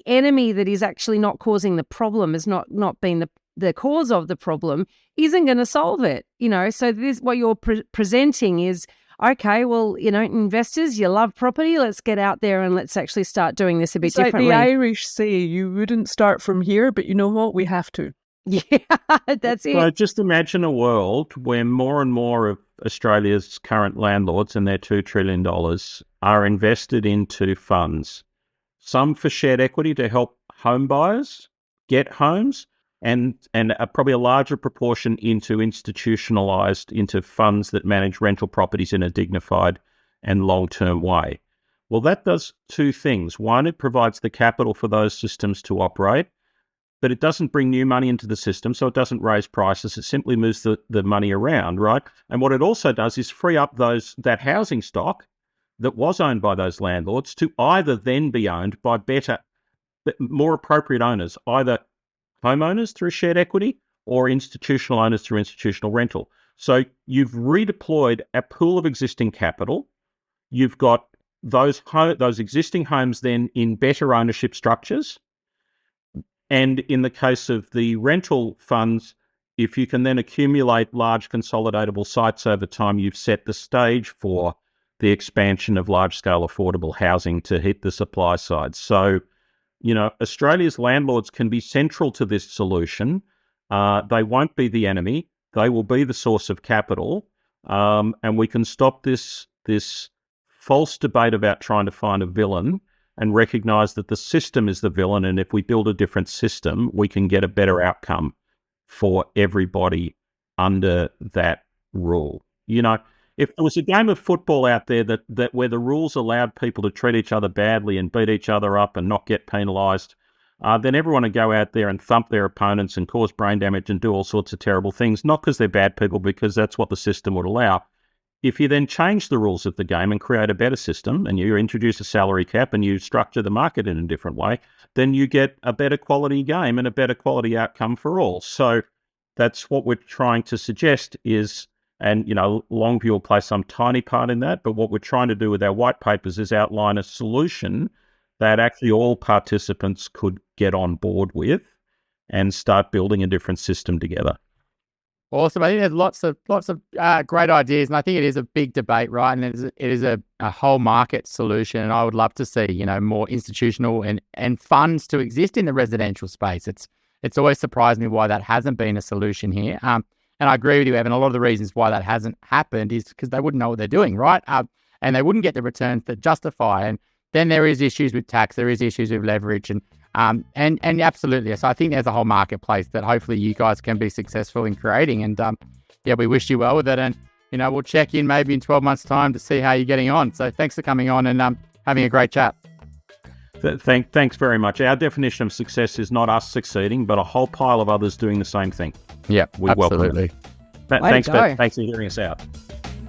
enemy that is actually not causing the problem, is not being the cause of the problem, isn't going to solve it. So this, what you're presenting is, okay, well, investors, you love property. Let's get out there and let's actually start doing this a bit differently. Like the Irish say, you wouldn't start from here, but you know what? We have to. Yeah, that's it. So just imagine a world where more and more of Australia's current landlords and their $2 trillion are invested into funds, some for shared equity to help home buyers get homes, and probably a larger proportion into institutionalized, into funds that manage rental properties in a dignified and long-term way. Well, that does 2 things. One, it provides the capital for those systems to operate, but it doesn't bring new money into the system, so it doesn't raise prices. It simply moves the money around, right? And what it also does is free up that housing stock that was owned by those landlords to either then be owned by better, more appropriate owners, either homeowners through shared equity or institutional owners through institutional rental. So you've redeployed a pool of existing capital. You've got those existing homes then in better ownership structures. And in the case of the rental funds, if you can then accumulate large consolidatable sites over time, you've set the stage for the expansion of large-scale affordable housing to hit the supply side. So, Australia's landlords can be central to this solution. They won't be the enemy. They will be the source of capital. And we can stop this false debate about trying to find a villain and recognise that the system is the villain. And if we build a different system, we can get a better outcome for everybody under that rule. If there was a game of football out there that where the rules allowed people to treat each other badly and beat each other up and not get penalised, then everyone would go out there and thump their opponents and cause brain damage and do all sorts of terrible things, not because they're bad people, because that's what the system would allow. If you then change the rules of the game and create a better system, and you introduce a salary cap and you structure the market in a different way, then you get a better quality game and a better quality outcome for all. So that's what we're trying to suggest is, and, LongView will play some tiny part in that, but what we're trying to do with our white papers is outline a solution that actually all participants could get on board with and start building a different system together. Awesome. I think there's lots of great ideas, and I think it is a big debate, right? And it is a whole market solution, and I would love to see, more institutional and funds to exist in the residential space. It's always surprised me why that hasn't been a solution here. And I agree with you, Evan. A lot of the reasons why that hasn't happened is because they wouldn't know what they're doing, right? And they wouldn't get the returns that justify. And then there is issues with tax, there is issues with leverage, and absolutely. So I think there's a whole marketplace that hopefully you guys can be successful in creating. And we wish you well with it. And we'll check in maybe in 12 months' time to see how you're getting on. So thanks for coming on and having a great chat. Thanks very much. Our definition of success is not us succeeding, but a whole pile of others doing the same thing. Yeah, we absolutely. Thanks for hearing us out.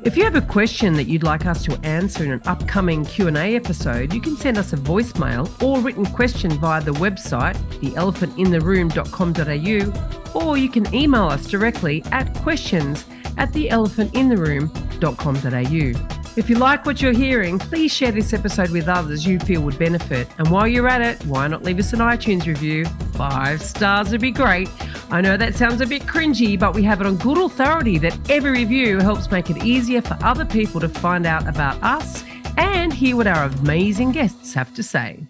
If you have a question that you'd like us to answer in an upcoming Q&A episode, you can send us a voicemail or written question via the website, theelephantintheroom.com.au, or you can email us directly at questions@theelephantintheroom.com.au. If you like what you're hearing, please share this episode with others you feel would benefit. And while you're at it, why not leave us an iTunes review? 5 stars would be great. I know that sounds a bit cringy, but we have it on good authority that every review helps make it easier for other people to find out about us and hear what our amazing guests have to say.